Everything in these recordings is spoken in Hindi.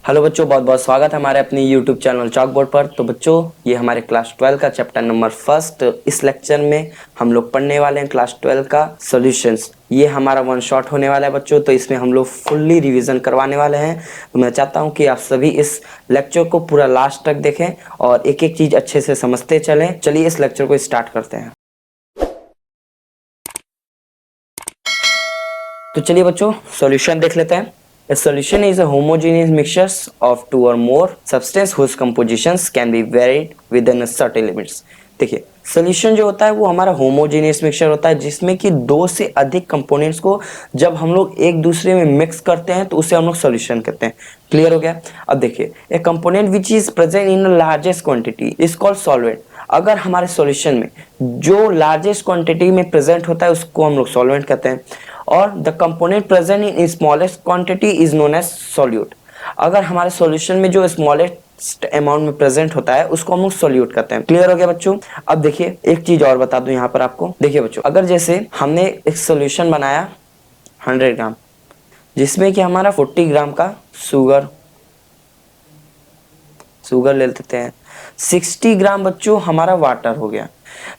हेलो बच्चों, बहुत बहुत स्वागत है हमारे अपने यूट्यूब चैनल चॉक बोर्ड पर। तो बच्चों, ये हमारे क्लास 12 का चैप्टर नंबर फर्स्ट। इस लेक्चर में हम लोग पढ़ने वाले हैं क्लास 12 का सॉल्यूशंस। ये हमारा वन शॉट होने वाला है बच्चों, तो इसमें हम लोग फुल्ली रिवीजन करवाने वाले हैं। तो मैं चाहता हूँ कि आप सभी इस लेक्चर को पूरा लास्ट तक देखें और एक एक चीज़ अच्छे से समझते चलें। चलिए इस लेक्चर को स्टार्ट करते हैं। तो चलिए बच्चों, सॉल्यूशन देख लेते हैं। A solution is a homogeneous mixture of two or more substance whose compositions can be varied within a certain limits। देखिए, सोल्यूशन जो होता है वो हमारा होमोजेनियस मिक्सचर होता है जिसमें कि दो से अधिक कंपोनेंट्स को जब हम लोग एक दूसरे में मिक्स करते हैं तो उसे हम लोग सोल्यूशन कहते हैं। क्लियर हो गया? अब देखिए, ए component which is present in largest quantity is called solvent. अगर हमारे सॉल्यूशन में जो लार्जेस्ट क्वांटिटी में प्रेजेंट होता है उसको हम लोग सॉल्वेंट कहते हैं, और the component present in smallest quantity is known as solute. अगर हमारे सॉल्यूशन में जो स्मॉलेस्ट अमाउंट में प्रेजेंट होता है उसको हम लोग सॉल्यूट कहते हैं। क्लियर हो गया बच्चों? अब देखिए, एक चीज और बता दूं यहाँ पर आपको। देखिए बच्चों, अगर जैसे हमने एक सॉल्यूशन बनाया 100 ग्राम, जिसमें कि हमारा 40 ग्राम का शुगर ले लेते हैं, 60 ग्राम बच्चों हमारा वाटर हो गया।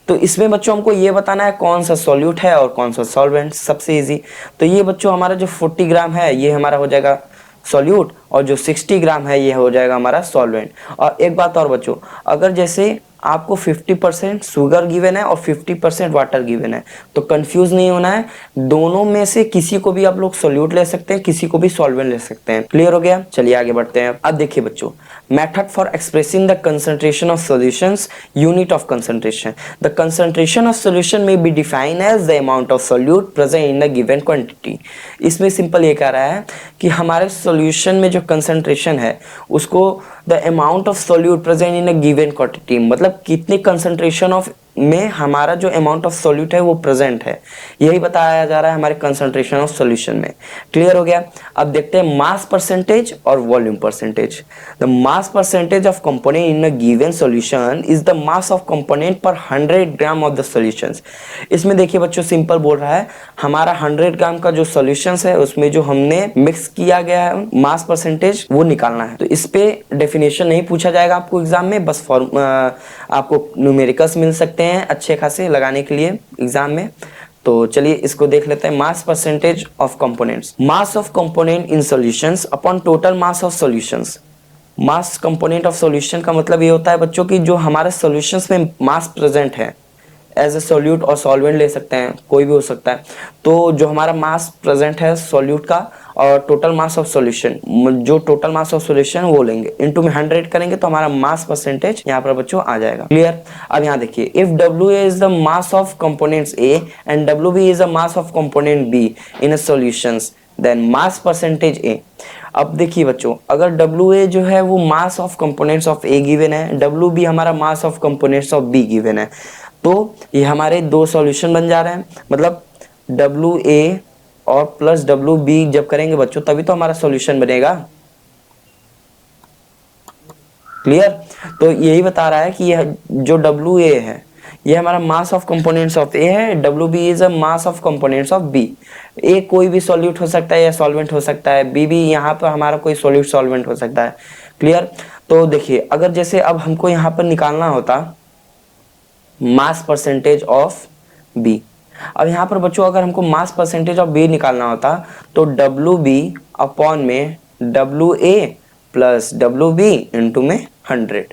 तो इसमें बच्चों हमको ये बताना है कौन सा सॉल्यूट है और कौन सा सॉल्वेंट। सबसे इजी, तो ये बच्चों हमारा जो 40 ग्राम है ये हमारा हो जाएगा सॉल्यूट, और जो 60 ग्राम है ये हो जाएगा हमारा सॉल्वेंट। और एक बात और बच्चों, अगर जैसे आपको 50% शुगर गिवन है और 50% वाटर गिवन है तो कंफ्यूज नहीं होना है। दोनों में से किसी को भी आप लोग सॉल्यूट ले सकते हैं, किसी को भी सॉल्वेंट ले सकते हैं। क्लियर हो गया? चलिए आगे बढ़ते हैं। अब देखिए बच्चों, method for expressing the concentration of solutions, unit of concentration. The concentration of solution में be defined as the amount of solute present in the given quantity. इसमें सिंपल ये कह रहा है कि हमारे सॉल्यूशन में जो कंसंट्रेशन है उसको the amount of solute present in a given quantity, मतलब कितने कंसंट्रेशन ऑफ में हमारा जो अमाउंट ऑफ सॉल्यूट है वो प्रेजेंट है, यही बताया जा रहा है हमारे कंसंट्रेशन ऑफ सॉल्यूशन में। क्लियर हो गया? अब देखते हैं मास परसेंटेज और volume percentage. The mass percentage of component in a given solution is the mass of component पर 100 ग्राम ऑफ द सॉल्यूशंस। इसमें देखिए बच्चों, सिंपल बोल रहा है हमारा 100 ग्राम का जो सॉल्यूशंस है उसमें जो हमने मिक्स किया गया है मास परसेंटेज वो निकालना है। तो इस पे डेफिनेशन नहीं पूछा जाएगा आपको एग्जाम में, बस आपको न्यूमेरिकल्स मिल सकते हैं अच्छे खासे लगाने के लिए एग्जाम में। तो चलिए इसको देख लेते हैं। Mass percentage of components, mass of component in solutions upon total mass of solutions. Mass component of solution का मतलब ये होता है बच्चों कि जो हमारे सॉल्यूशंस में मास प्रेजेंट है, एज ए सॉल्यूट और सॉल्वेंट ले सकते हैं, कोई भी हो सकता है। तो जो हमारा मास प्रेजेंट है सॉल्यूट का और टोटल मास ऑफ सॉल्यूशन, जो टोटल मास ऑफ सॉल्यूशन वो लेंगे, इनटू में 100 करेंगे तो हमारा मास परसेंटेज यहाँ पर बच्चों आ जाएगा। क्लियर? अब यहाँ देखिए, if WA is the mass of components A and WB is the mass of component B in a solutions, then mass percentage A। अब देखिए बच्चों, अगर WA जो है वो mass of components of A given है, WB हमारा mass of components of B given है, तो ये हमारे दो सॉल्यूशन बन जा रहे हैं। मतलब WA और प्लस WB जब करेंगे बच्चों तभी तो हमारा सॉल्यूशन बनेगा। क्लियर? तो यही बता रहा है कि यह जो WA है ये हमारा mass of components of A है, WB is a mass of components of B। A कोई भी सॉल्यूट हो सकता है या सॉल्वेंट हो सकता है, B भी यहाँ पर हमारा कोई सॉल्यूट सॉल्वेंट हो सकता है। क्लियर? तो देखिए, अगर जैसे अब हमको यहाँ पर निकालना होता मास परसेंटेज ऑफ B। अब यहाँ पर बच्चों अगर हमको मास परसेंटेज ऑफ B निकालना होता तो WB अपॉन में WA प्लस WB इंटू में 100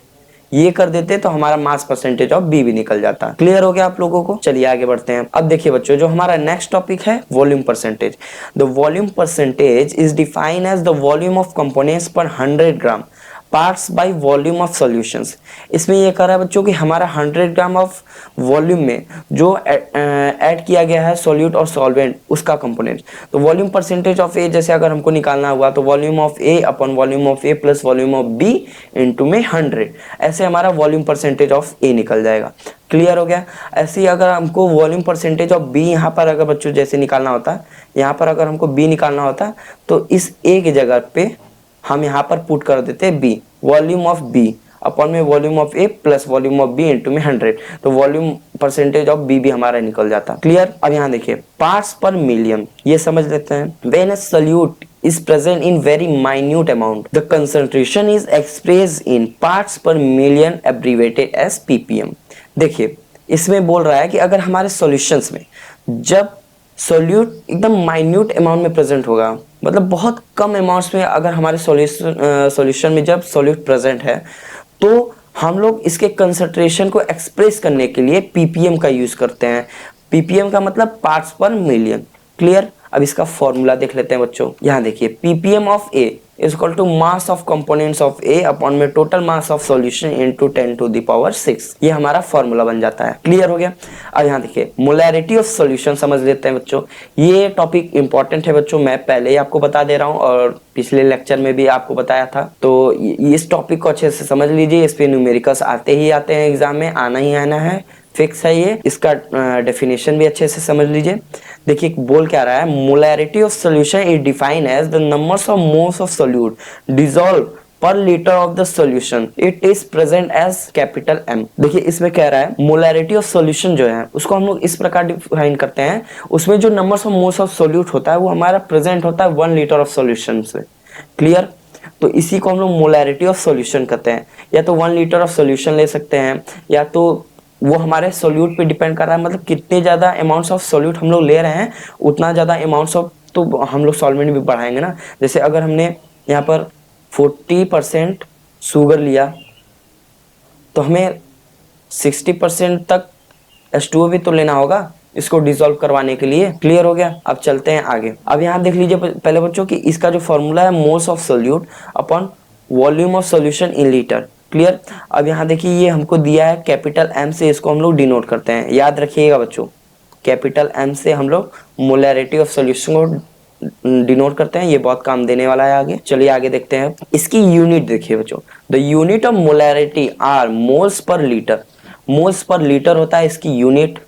ये कर देते तो हमारा मास परसेंटेज ऑफ B भी निकल जाता। क्लियर हो गया आप लोगों को? चलिए आगे बढ़ते हैं। अब देखिए बच्चों, जो हमारा नेक्स्ट टॉपिक है volume percentage. The volume percentage is defined as the volume of components per 100 gram parts by volume of solutions. इसमें ये कह रहा है बच्चों कि हमारा 100 ग्राम ऑफ वॉल्यूम में जो ऐड किया गया है सॉल्यूट और सॉल्वेंट उसका कंपोनेंट। तो वॉल्यूम परसेंटेज ऑफ ए जैसे अगर हमको निकालना हुआ तो volume of A upon volume of A plus volume of B into में 100, ऐसे हमारा वॉल्यूम परसेंटेज ऑफ ए निकल जाएगा। क्लियर हो गया? ऐसे ही अगर हमको वॉल्यूम परसेंटेज ऑफ बी यहाँ पर अगर बच्चों जैसे निकालना होता, यहाँ पर अगर हमको बी निकालना होता तो इस ए की जगह पे हम यहाँ पर पुट कर देते B, volume of B upon में volume of A plus volume of B into में 100, तो वॉल्यूम परसेंटेज ऑफ बी भी हमारा निकल जाता। क्लियर। अब यहाँ देखिए पार्ट्स पर मिलियन, ये समझ लेते हैं। When a solute is present in very minute amount, the concentration is expressed in parts per million abbreviated as ppm। देखिए इसमें बोल रहा है कि अगर हमारे सॉल्यूशंस में जब सॉल्यूट एकदम माइन्यूट अमाउंट में प्रेजेंट होगा, मतलब बहुत कम अमाउंट्स में अगर हमारे सॉल्यूशन में जब सॉल्यूट प्रेजेंट है, तो हम लोग इसके कंसंट्रेशन को एक्सप्रेस करने के लिए पीपीएम का यूज करते हैं। पीपीएम का मतलब पार्ट्स पर मिलियन। क्लियर। अब इसका फॉर्मूला देख लेते हैं बच्चों। यहाँ देखिए PPM of A is equal to mass of components of A upon में total mass of solution into 10⁻⁶। ये हमारा फॉर्मूला बन जाता है। क्लियर हो गया। अब यहाँ देखिए मोलैरिटी ऑफ सॉल्यूशन समझ लेते हैं बच्चों। ये टॉपिक इंपॉर्टेंट है बच्चों, मैं पहले ही आपको बता दे रहा हूँ और पिछले लेक्चर में भी आपको बताया था। तो इस टॉपिक को अच्छे से समझ लीजिए, इस पे न्यूमेरिकल्स आते ही आते हैं एग्जाम में, आना ही आना है, फिक्स है ये। इसका डेफिनेशन भी अच्छे से समझ लीजिए। देखिए बोल क्या रहा है, molarity of solution is defined as the numbers of moles of solute dissolve per litre of the solution it is present as capital M. देखिए इसमें कह रहा है मोलैरिटी ऑफ सॉल्यूशन जो है उसको हम लोग इस प्रकार डिफाइन करते हैं, उसमें जो numbers of moles of solute होता है वो हमारा प्रेजेंट होता है 1 लीटर ऑफ सॉल्यूशन से। क्लियर। तो इसी को हम लोग मोलैरिटी ऑफ सॉल्यूशन कहते हैं। या तो 1 लीटर ऑफ सॉल्यूशन ले सकते हैं, या तो वो हमारे सोल्यूट पे डिपेंड कर रहा है, मतलब कितने ज़्यादा अमाउंट्स ऑफ सोल्यूट हम लोग ले रहे हैं उतना ज़्यादा अमाउंट्स ऑफ तो हम लोग सॉल्वेंट भी बढ़ाएंगे ना। जैसे अगर हमने यहाँ पर 40% शुगर लिया तो हमें 60% तक H2O भी तो लेना होगा इसको डिसॉल्व करवाने के लिए। क्लियर हो गया। अब चलते हैं आगे। अब यहाँ देख लीजिए पहले बच्चों कि इसका जो फॉर्मूला है moles of solute upon volume of solution in litre. Clear. अब यहाँ देखिए ये हमको दिया है कैपिटल एम से, इसको हम लोग डिनोट करते हैं। याद रखिएगा बच्चों, कैपिटल एम से हम लोग मोलैरिटी ऑफ सॉल्यूशन को डिनोट करते हैं। ये बहुत काम देने वाला है आगे। चलिए आगे देखते हैं। इसकी यूनिट देखिए बच्चों, the unit of molarity are moles per litre. Moles per litre होता है इसकी unit,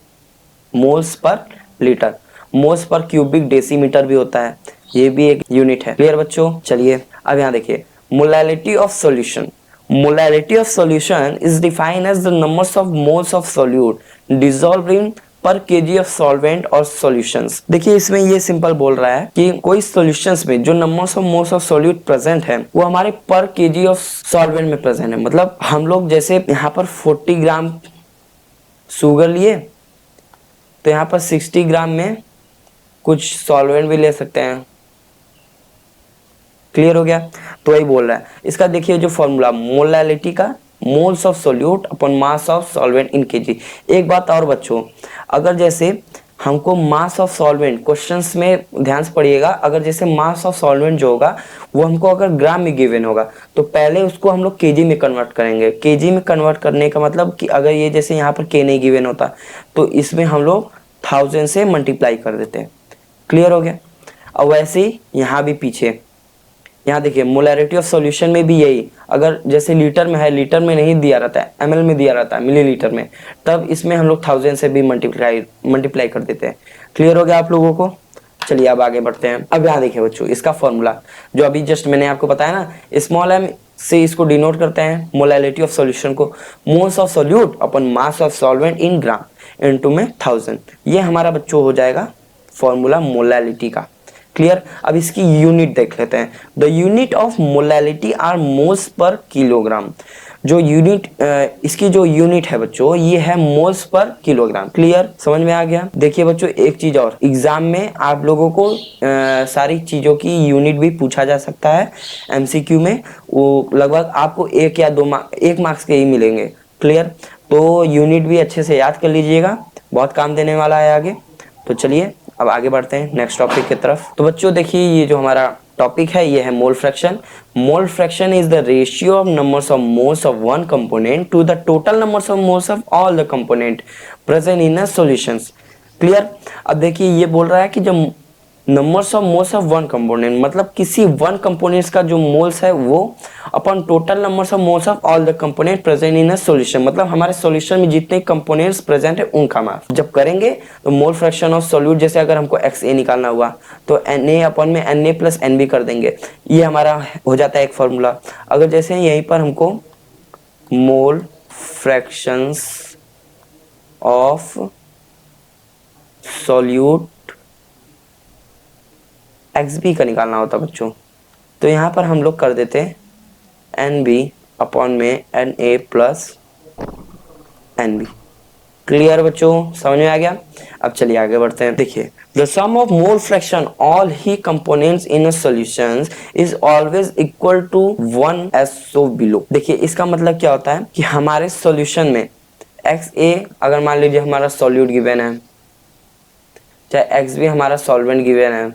moles per litre. Moles per cubic decimetre भी होता है, ये भी एक यूनिट है। क्लियर बच्चों। चलिए अब यहाँ देखिए molarity of solution. Molality of solution is defined as the numbers of moles of solute dissolved in per kg of solvent or solutions। देखिए इसमें ये सिंपल बोल रहा है कि कोई solutions में जो numbers of moles of solute present है वो हमारे per kg of solvent में present है। मतलब हम लोग जैसे यहाँ पर 40 ग्राम शुगर लिए तो यहाँ पर 60 ग्राम में कुछ सॉल्वेंट भी ले सकते हैं। क्लियर हो गया। तो वही बोल रहा है। इसका देखिए जो फॉर्मूला मोलैलिटी का moles of solute upon mass of solvent in KG. एक बात और बच्चों, अगर जैसे हमको मास ऑफ सॉल्वेंट क्वेश्चंस में ध्यान से पढ़िएगा, अगर जैसे मास ऑफ सॉल्वेंट जो होगा वो हमको अगर ग्राम में गिवन होगा तो पहले उसको हम लोग केजी में कन्वर्ट करेंगे। केजी में कन्वर्ट करने का मतलब कि अगर ये जैसे यहाँ पर के नहीं गिवन होता तो इसमें हम लोग 1000 से मल्टीप्लाई कर देते हैं। क्लियर हो गया। और वैसे ही यहाँ भी पीछे यहाँ देखिए मोलैरिटी ऑफ सॉल्यूशन में भी यही, अगर जैसे लीटर में है, लीटर में नहीं दिया रहता है, ml में दिया रहता है, मिलीलीटर में, तब इसमें हम लोग 1000 से भी मल्टीप्लाई कर देते हैं। क्लियर हो गया आप लोगों को। चलिए अब आगे बढ़ते हैं। अब यहाँ देखिए बच्चों इसका फॉर्मूला जो अभी जस्ट मैंने आपको बताया ना, स्मॉल m से इसको डिनोट करते हैं मोलैरिटी ऑफ सॉल्यूशन को, moles of solute upon mass of solvent in gram into में 1000। ये हमारा बच्चों हो जाएगा फॉर्मूला मोलैलिटी का। क्लियर। अब इसकी यूनिट देख लेते हैं। The unit of molality are moles per kilogram. जो यूनिट इसकी जो यूनिट है बच्चों ये है मोल्स पर किलोग्राम। क्लियर, समझ में आ गया। देखिए बच्चों एक चीज और, एग्जाम में आप लोगों को सारी चीजों की यूनिट भी पूछा जा सकता है एमसीक्यू में। वो लगभग आपको 1 या 2 मार्क्स के ही मिलेंगे। क्लियर। तो यूनिट भी अच्छे से याद कर लीजिएगा, बहुत काम देने वाला है आगे। तो चलिए अब आगे बढ़ते हैं नेक्स्ट टॉपिक की तरफ। तो बच्चों देखिए ये जो हमारा टॉपिक है ये है mole fraction. Mole fraction is the ratio of numbers of moles of one component to the total numbers of moles of all the component present in a solutions. Clear. अब देखिए ये बोल रहा है कि जब numbers of moles of one component, मतलब किसी वन कंपोनेंट्स का जो मोल्स है वो upon total numbers of moles of all the component present in a solution, मतलब हमारे सॉल्यूशन में जितने कंपोनेंट्स प्रेजेंट है उनका मास जब करेंगे तो मोल फ्रैक्शन ऑफ सॉल्यूट, जैसे अगर हमको XA निकालना हुआ तो Na अपॉन में Na प्लस NB कर देंगे। ये हमारा हो जाता है एक फॉर्मूला। अगर जैसे यहीं पर हमको मोल फ्रैक्शंस ऑफ सॉल्यूट XB का निकालना होता बच्चों। तो यहाँ पर हम लोग कर देते NB अपॉन में Na प्लस NB। क्लियर बच्चों, समझ में आ गया। अब चलिए आगे बढ़ते हैं। देखिए the sum of mole fraction all ही components in a solution is always equal to 1 as so below. देखिए इसका मतलब क्या होता है कि हमारे सॉल्यूशन में XA अगर मान लीजिए हमारा सॉल्यूट गिवन है, चाहे XB हमारा सॉल्वेंट गिवन है,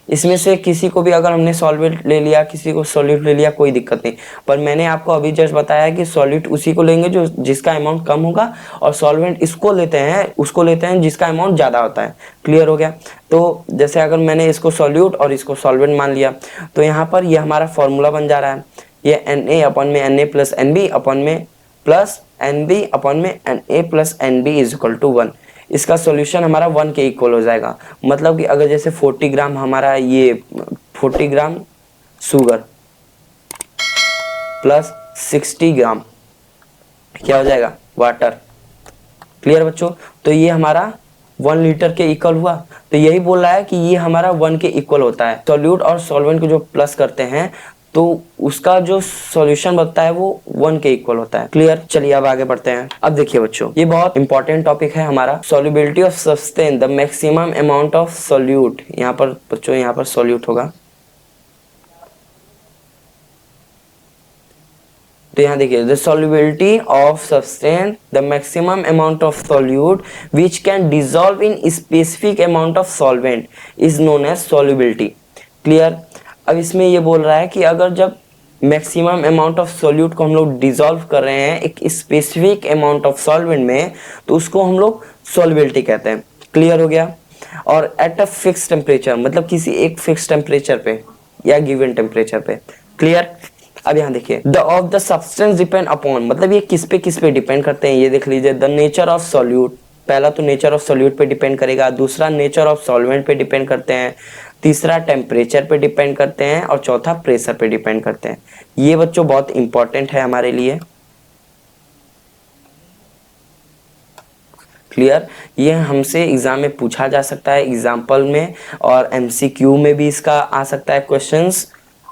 इसमें से किसी को भी अगर हमने सॉल्वेंट ले लिया, किसी को सॉल्यूट ले लिया, कोई दिक्कत नहीं। पर मैंने आपको अभी जस्ट बताया कि सॉल्यूट उसी को लेंगे जो जिसका अमाउंट कम होगा, और सॉल्वेंट इसको लेते हैं, उसको लेते हैं जिसका अमाउंट ज़्यादा होता है। क्लियर हो गया। तो जैसे अगर मैंने इसको सॉल्यूट और इसको सॉल्वेंट मान लिया, तो यहाँ पर ये हमारा फॉर्मूला बन जा रहा है, ये Na अपॉन में Na प्लस NB अपॉन में प्लस NB अपॉन में Na plus NB is equal to 1। इसका सॉल्यूशन हमारा 1 के इक्वल हो जाएगा। मतलब कि अगर जैसे 40 ग्राम हमारा ये 40 ग्राम शुगर प्लस 60 ग्राम क्या हो जाएगा, वाटर। क्लियर बच्चों। तो ये हमारा 1 लीटर के इक्वल हुआ। तो यही बोल रहा है कि ये हमारा 1 के इक्वल होता है। सॉल्यूट और सॉल्वेंट को जो प्लस करते हैं तो उसका जो सॉल्यूशन बनता है वो 1 के इक्वल होता है। क्लियर। चलिए अब आगे बढ़ते हैं। अब देखिए बच्चों, ये बहुत इंपॉर्टेंट टॉपिक है हमारा, solubility of substance the maximum amount of solute. यहाँ पर बच्चों, यहाँ पर सॉल्यूट होगा, तो यहाँ देखिए the solubility of substance the maximum amount of solute which can dissolve in specific amount of solvent is known as solubility. Clear. अब इसमें ये बोल रहा है कि अगर जब मैक्सिमम अमाउंट ऑफ सॉल्यूट को हम लोग डिसॉल्व कर रहे हैं एक स्पेसिफिक अमाउंट ऑफ सॉल्वेंट में, तो उसको हम लोग सॉल्युबिलिटी कहते हैं। क्लियर हो गया। और एट अ फिक्स टेम्परेचर, मतलब किसी एक फिक्स टेम्परेचर पे या गिवन टेम्परेचर पे। क्लियर। अब यहाँ देखिए the of the substance depend upon, मतलब ये किस पे डिपेंड करते हैं, ये देख लीजिए। द नेचर ऑफ सॉल्यूट, पहला तो नेचर ऑफ सॉल्यूट पे डिपेंड करेगा, दूसरा नेचर ऑफ सॉल्वेंट पे डिपेंड करते हैं, तीसरा टेम्परेचर पे डिपेंड करते हैं, और चौथा प्रेशर पे डिपेंड करते हैं। ये बच्चों बहुत इंपॉर्टेंट है हमारे लिए। क्लियर। ये हमसे एग्जाम में पूछा जा सकता है, एग्जाम्पल में, और MCQ में भी इसका आ सकता है क्वेश्चंस।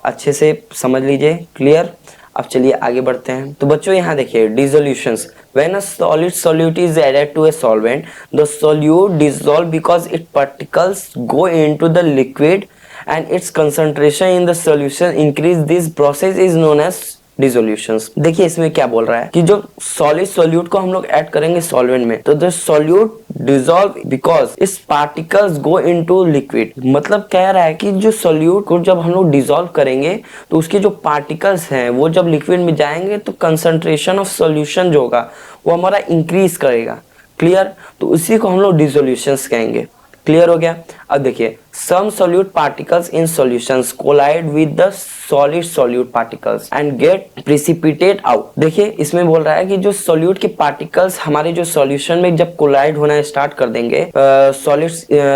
अच्छे से समझ लीजिए। क्लियर। अब चलिए आगे बढ़ते हैं। तो बच्चों यहाँ देखिए dissolutions, when a solid solute is added to a solvent the solute dissolve because it particles go into the liquid and its concentration in the solution increase. This process is known as dissolutions. देखिए इसमें क्या बोल रहा है कि जो सॉलिड सॉल्यूट को हम लोग ऐड करेंगे सॉल्वेंट में, तो the solute dissolve because it's particles go into liquid. मतलब कह रहा है कि जो सॉल्यूट को जब हम लोग डिसॉल्व करेंगे तो उसके जो पार्टिकल्स हैं वो जब लिक्विड में जाएंगे तो कंसंट्रेशन ऑफ सॉल्यूशन जो होगा वो हमारा इंक्रीज करेगा। क्लियर। तो उसी को हम लोग डिसोल्यूशंस कहेंगे। क्लियर हो गया। अब देखिए some solute particles in solutions collide with the solid solute particles and get precipitate out. देखिए इसमें बोल रहा है कि जो सॉल्यूट के पार्टिकल्स हमारे जो सॉल्यूशन में जब कोलाइड होना स्टार्ट कर देंगे सॉलिड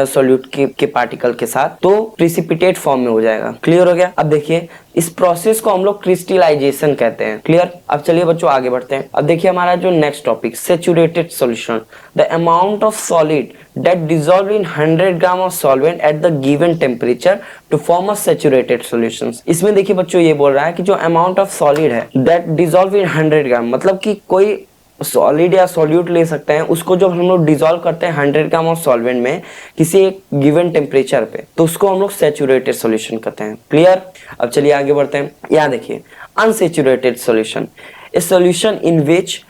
सॉल्यूट के पार्टिकल के साथ, तो प्रिसिपिटेट फॉर्म में हो जाएगा। क्लियर हो गया। अब देखिए इस प्रोसेस को हम लोग क्रिस्टलाइजेशन कहते हैं। क्लियर। अब चलिए बच्चों आगे बढ़ते हैं। अब देखिए हमारा जो next topic saturated solution, the amount of solid that dissolve in 100 gram of solvent at the given temperature to form a saturated solutions। इसमें देखिए बच्चों ये बोल रहा है कि जो amount of solid है that dissolve in 100 gram, मतलब कि कोई सॉलिड या सॉल्यूट ले सकते हैं, उसको जब हम लोग डिसॉल्व करते हैं 100 ग्राम ऑफ सॉल्वेंट में किसी एक गिवन टेम्परेचर पे, तो उसको हम लोग सैचुरेटेड सॉल्यूशन कहते हैं। क्लियर। अब चलिए आगे बढ़ते हैं। यहाँ देखिए unsaturated solution, A solution in which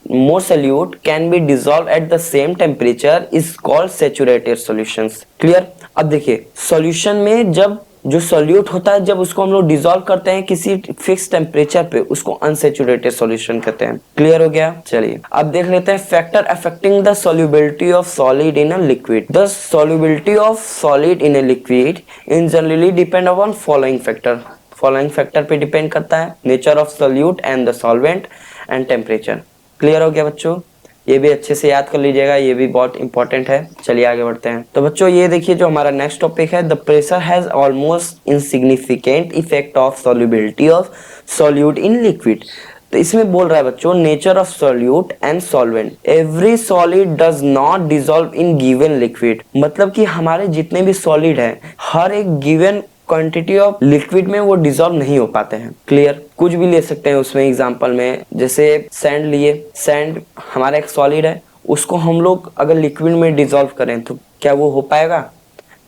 more solute can be dissolved at the same temperature is called saturated solutions। Clear. अब देखिए सॉल्यूशन में जब जो सॉल्यूट होता है जब उसको हम लोग डिसॉल्व करते हैं किसी फिक्स टेम्परेचर पे, उसको अनसैचुरेटेड सॉल्यूशन कहते हैं। क्लियर हो गया। चलिए अब देख लेते हैं factor affecting the solubility of solid in a liquid. The solubility of solid in a liquid in generally depend upon following factor. Following factor पे डिपेंड करता है, nature of solute and the solvent and temperature. Clear हो गया बच्चों। ये भी अच्छे से याद कर लीजिएगा, ये भी बहुत इंपॉर्टेंट है। चलिए आगे बढ़ते हैं। तो बच्चों ये देखिए जो हमारा नेक्स्ट टॉपिक है, the pressure has almost insignificant effect of solubility of solute in liquid. तो इसमें बोल रहा है बच्चों nature of solute and solvent, every solid does not dissolve in given liquid. मतलब कि हमारे जितने भी सॉलिड है हर एक गिवन क्वांटिटी ऑफ लिक्विड में वो डिसॉल्व नहीं हो पाते हैं। क्लियर? कुछ भी ले सकते हैं उसमें एग्जांपल में, जैसे सैंड लिए, सैंड हमारा एक सॉलिड है, उसको हम लोग अगर लिक्विड में डिसॉल्व करें तो क्या वो हो पाएगा?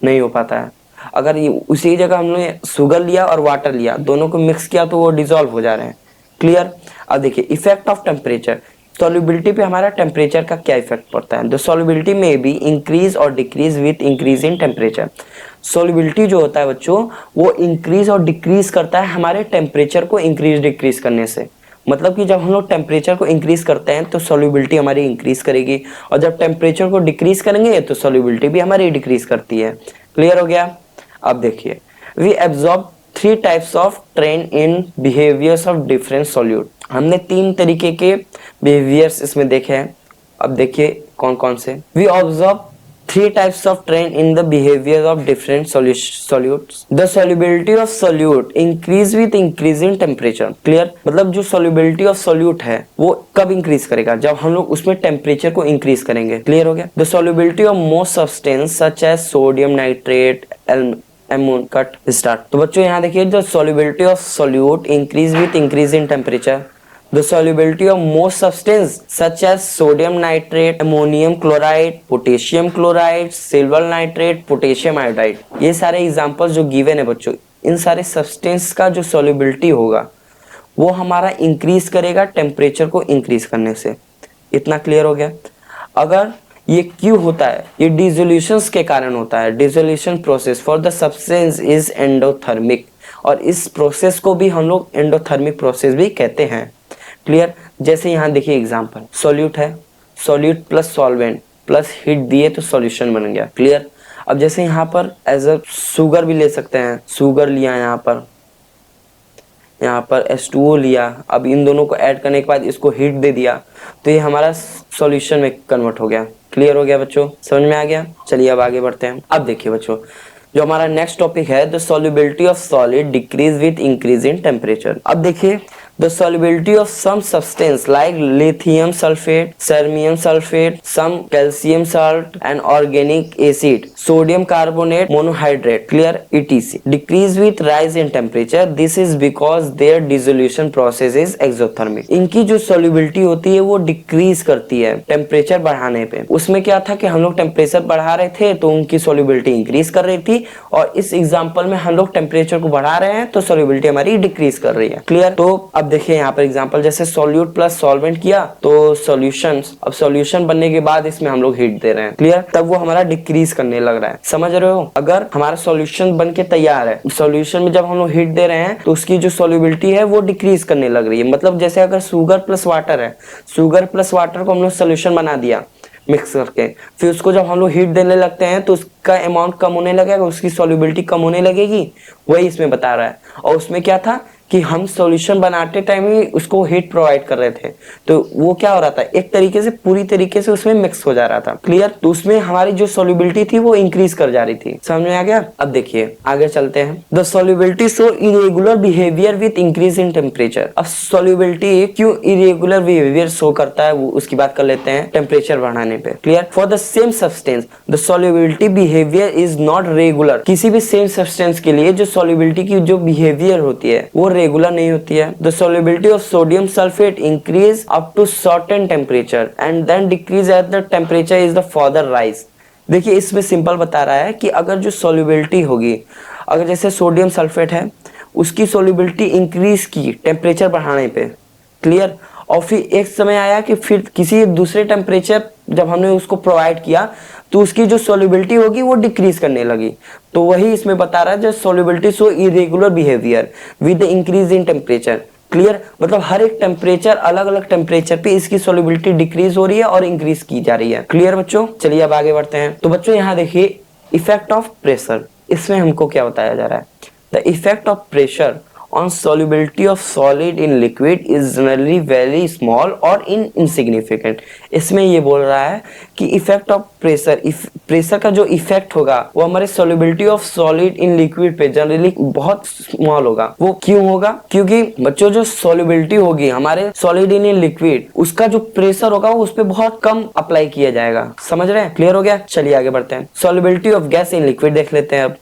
नहीं हो पाता है। अगर उसी जगह हमने शुगर लिया और वाटर लिया, दोनों को मिक्स किया तो वो डिसॉल्व हो जा रहे हैं। क्लियर? अब देखिए इफेक्ट ऑफ टेम्परेचर, सॉल्युबिलिटी पे हमारा टेम्परेचर का क्या इफेक्ट पड़ता है। द सॉल्युबिलिटी में बी इंक्रीज और decrease with increase in temperature. Solubility जो होता है बच्चों वो इंक्रीज और डिक्रीज करता है हमारे टेम्परेचर को इंक्रीज डिक्रीज करने से। मतलब कि जब हम लोग टेम्परेचर को इंक्रीज करते हैं तो सॉल्युबिलिटी हमारी इंक्रीज करेगी, और जब टेम्परेचर को डिक्रीज करेंगे तो सॉल्युबिलिटी भी हमारी डिक्रीज करती है। क्लियर हो गया? अब देखिए we absorb 3 types of trend in behaviours of different solute. हमने 3 तरीके के बिहेवियर्स इसमें देखे हैं। अब देखिए कौन कौन से। We observe 3 types of trend in the behavior of different solutes. The solubility of solute increase with increasing temperature. Clear? मतलब जो solubility of solute है वो कब increase करेगा? जब हम लोग उसमें temperature को increase करेंगे। Clear हो गया? The solubility of most substance such as sodium nitrate, ammonia cut start। तो बच्चों यहाँ देखिए the solubility of solute increase with increase in temperature। The solubility of most substance such as sodium nitrate, ammonium chloride, potassium chloride, silver nitrate, potassium iodide, ये सारे एग्जाम्पल्स जो गिवन है बच्चों, इन सारे सब्सटेंस का जो सॉल्युबिलिटी होगा वो हमारा इंक्रीज करेगा टेम्परेचर को इंक्रीज करने से। इतना क्लियर हो गया? अगर ये क्यों होता है? ये डिसोल्यूशंस के कारण होता है। Dissolution process for the substance is endothermic, और इस प्रोसेस को भी हम लोग एंडोथर्मिक प्रोसेस भी कहते हैं। क्लियर? जैसे यहाँ देखिए एग्जांपल, सॉल्यूट है, solute plus solvent plus heat दिए तो सॉल्यूशन बन गया। क्लियर? अब जैसे यहाँ पर एज अ शुगर भी ले सकते हैं, शुगर लिया यहाँ पर H2O लिया, अब इन दोनों को ऐड करने के बाद इसको हीट दे दिया तो ये हमारा सॉल्यूशन में कन्वर्ट हो गया। क्लियर हो गया बच्चों? समझ में आ गया? चलिए अब आगे बढ़ते हैं। अब देखिए बच्चों जो हमारा नेक्स्ट टॉपिक है, the solubility of solid decrease with increase in temperature. अब देखिए the solubility of some substance like lithium sulfate, cadmium sulfate, some calcium salt and organic acid, sodium carbonate monohydrate, clear, etc. decrease with rise in temperature. This is because their dissolution process is exothermic. इनकी जो solubility होती है वो decrease करती है टेम्परेचर बढ़ाने पे। उसमें क्या था कि हम लोग टेम्परेचर बढ़ा रहे थे तो उनकी solubility increase कर रही थी, और इस एग्जाम्पल में हम लोग टेम्परेचर को बढ़ा रहे हैं तो solubility हमारी डिक्रीज कर रही है। क्लियर? तो अब देखिए यहाँ पर एग्जांपल, जैसे सॉल्यूट प्लस सॉल्वेंट किया तो सॉल्यूशन, अब सॉल्यूशन बनने के बाद इसमें हम लोग हीट दे रहे हैं। क्लियर? तब वो हमारा डिक्रीज करने लग रहा है। समझ रहे हो? अगर हमारा सॉल्यूशन बन के तैयार है, सॉल्यूशन में जब हम लोग हीट दे रहे हैं तो उसकी जो सॉल्युबिलिटी है वो डिक्रीज करने लग रही है। मतलब जैसे अगर शुगर प्लस वाटर है, शुगर प्लस वाटर को हम लोग सोल्यूशन बना दिया मिक्स करके, फिर उसको जब हम लोग हीट देने लगते हैं तो उसका अमाउंट कम होने लगेगा, उसकी सॉल्युबिलिटी कम होने लगेगी। वही इसमें बता रहा है। और उसमें क्या था कि हम सॉल्यूशन बनाते टाइम ही उसको हीट प्रोवाइड कर रहे थे, तो वो क्या हो रहा था, एक तरीके से पूरी तरीके से उसमें मिक्स हो जा रहा था। क्लियर? तो उसमें हमारी जो सॉल्युबिलिटी थी वो इंक्रीज कर जा रही थी। समझ में आ गया? अब देखिए आगे चलते हैं। The solubility show irregular behaviour with increase in temperature. अब सॉल्युबिलिटी क्यों इरेगुलर बिहेवियर शो करता है वो उसकी बात कर लेते हैं टेम्परेचर बढ़ाने पे। Clear? For the same substance the solubility behaviour is not regular. किसी भी सेम सब्सटेंस के लिए जो सॉल्युबिलिटी की जो बिहेवियर होती है वो रेगुलर नहीं होती है। The solubility of sodium sulphate increase up to certain temperature and then decrease at the temperature is the further rise. देखिए इसमें सिंपल बता रहा है कि अगर जो सॉल्युबिलिटी होगी, अगर जैसे सोडियम सल्फेट है उसकी सॉल्युबिलिटी इंक्रीज की टेम्परेचर बढ़ाने पे। क्लियर? और फिर एक समय आया कि फिर किसी दूसरे टेम्परेचर जब हमने उसको प्रोवाइड किया तो उसकी जो सॉल्युबिलिटी होगी वो डिक्रीज करने लगी। तो वही इसमें बता रहा है जो solubility show irregular behaviour with increase in temperature. Clear? मतलब हर एक टेम्परेचर, अलग अलग टेम्परेचर पे इसकी सॉल्युबिलिटी डिक्रीज हो रही है और इंक्रीज की जा रही है। क्लियर बच्चों? चलिए अब आगे बढ़ते हैं। तो बच्चों यहाँ देखिए इफेक्ट ऑफ प्रेशर, इसमें हमको क्या बताया जा रहा है, the effect of pressure on solubility of solid in liquid is generally very small और insignificant। इसमें ये बोल रहा है कि इफेक्ट ऑफ प्रेशर, प्रेशर का जो इफेक्ट होगा वो हमारे solubility of solid in liquid पे जनरली बहुत स्मॉल होगा। वो क्यों होगा? क्योंकि बच्चों जो solubility होगी हमारे solid in liquid, उसका जो प्रेशर होगा वो उस पर बहुत कम अप्लाई किया जाएगा। समझ रहे हैं? क्लियर हो गया? चलिए आगे बढ़ते हैं। solubility of gas in liquid देख लेते हैं। अब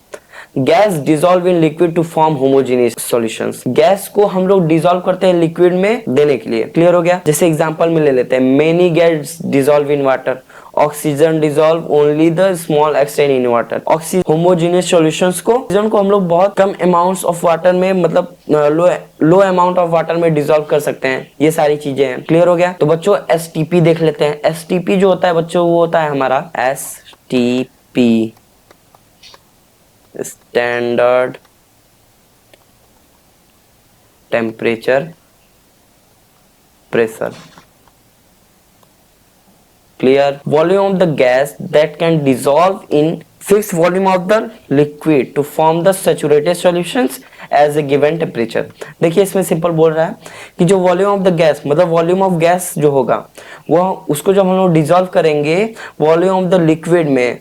gas dissolve in liquid to form homogeneous solutions. Gas को हम लोग डिजोल्व करते हैं लिक्विड में देने के लिए। क्लियर हो गया? जैसे एग्जांपल में ले लेते हैं, many gas dissolve in water, oxygen dissolve only the small extent in water. Homogeneous solutions को ऑक्सीजन को हम लोग बहुत कम अमाउंट्स ऑफ वाटर में, मतलब लो अमाउंट ऑफ वाटर में डिजोल्व कर सकते हैं। ये सारी चीजें हैं। क्लियर हो गया? तो बच्चों एसटीपी देख लेते हैं। एसटीपी जो होता है बच्चों वो होता है हमारा STP, standard temperature pressure. Clear? Volume of the gas that can dissolve in fix volume of the liquid to form the saturated solutions as a given temperature. देखिए इसमें सिंपल बोल रहा है कि जो वॉल्यूम ऑफ द गैस, मतलब वॉल्यूम ऑफ गैस जो होगा वो उसको जब हम लोग डिसॉल्व करेंगे वॉल्यूम ऑफ द लिक्विड में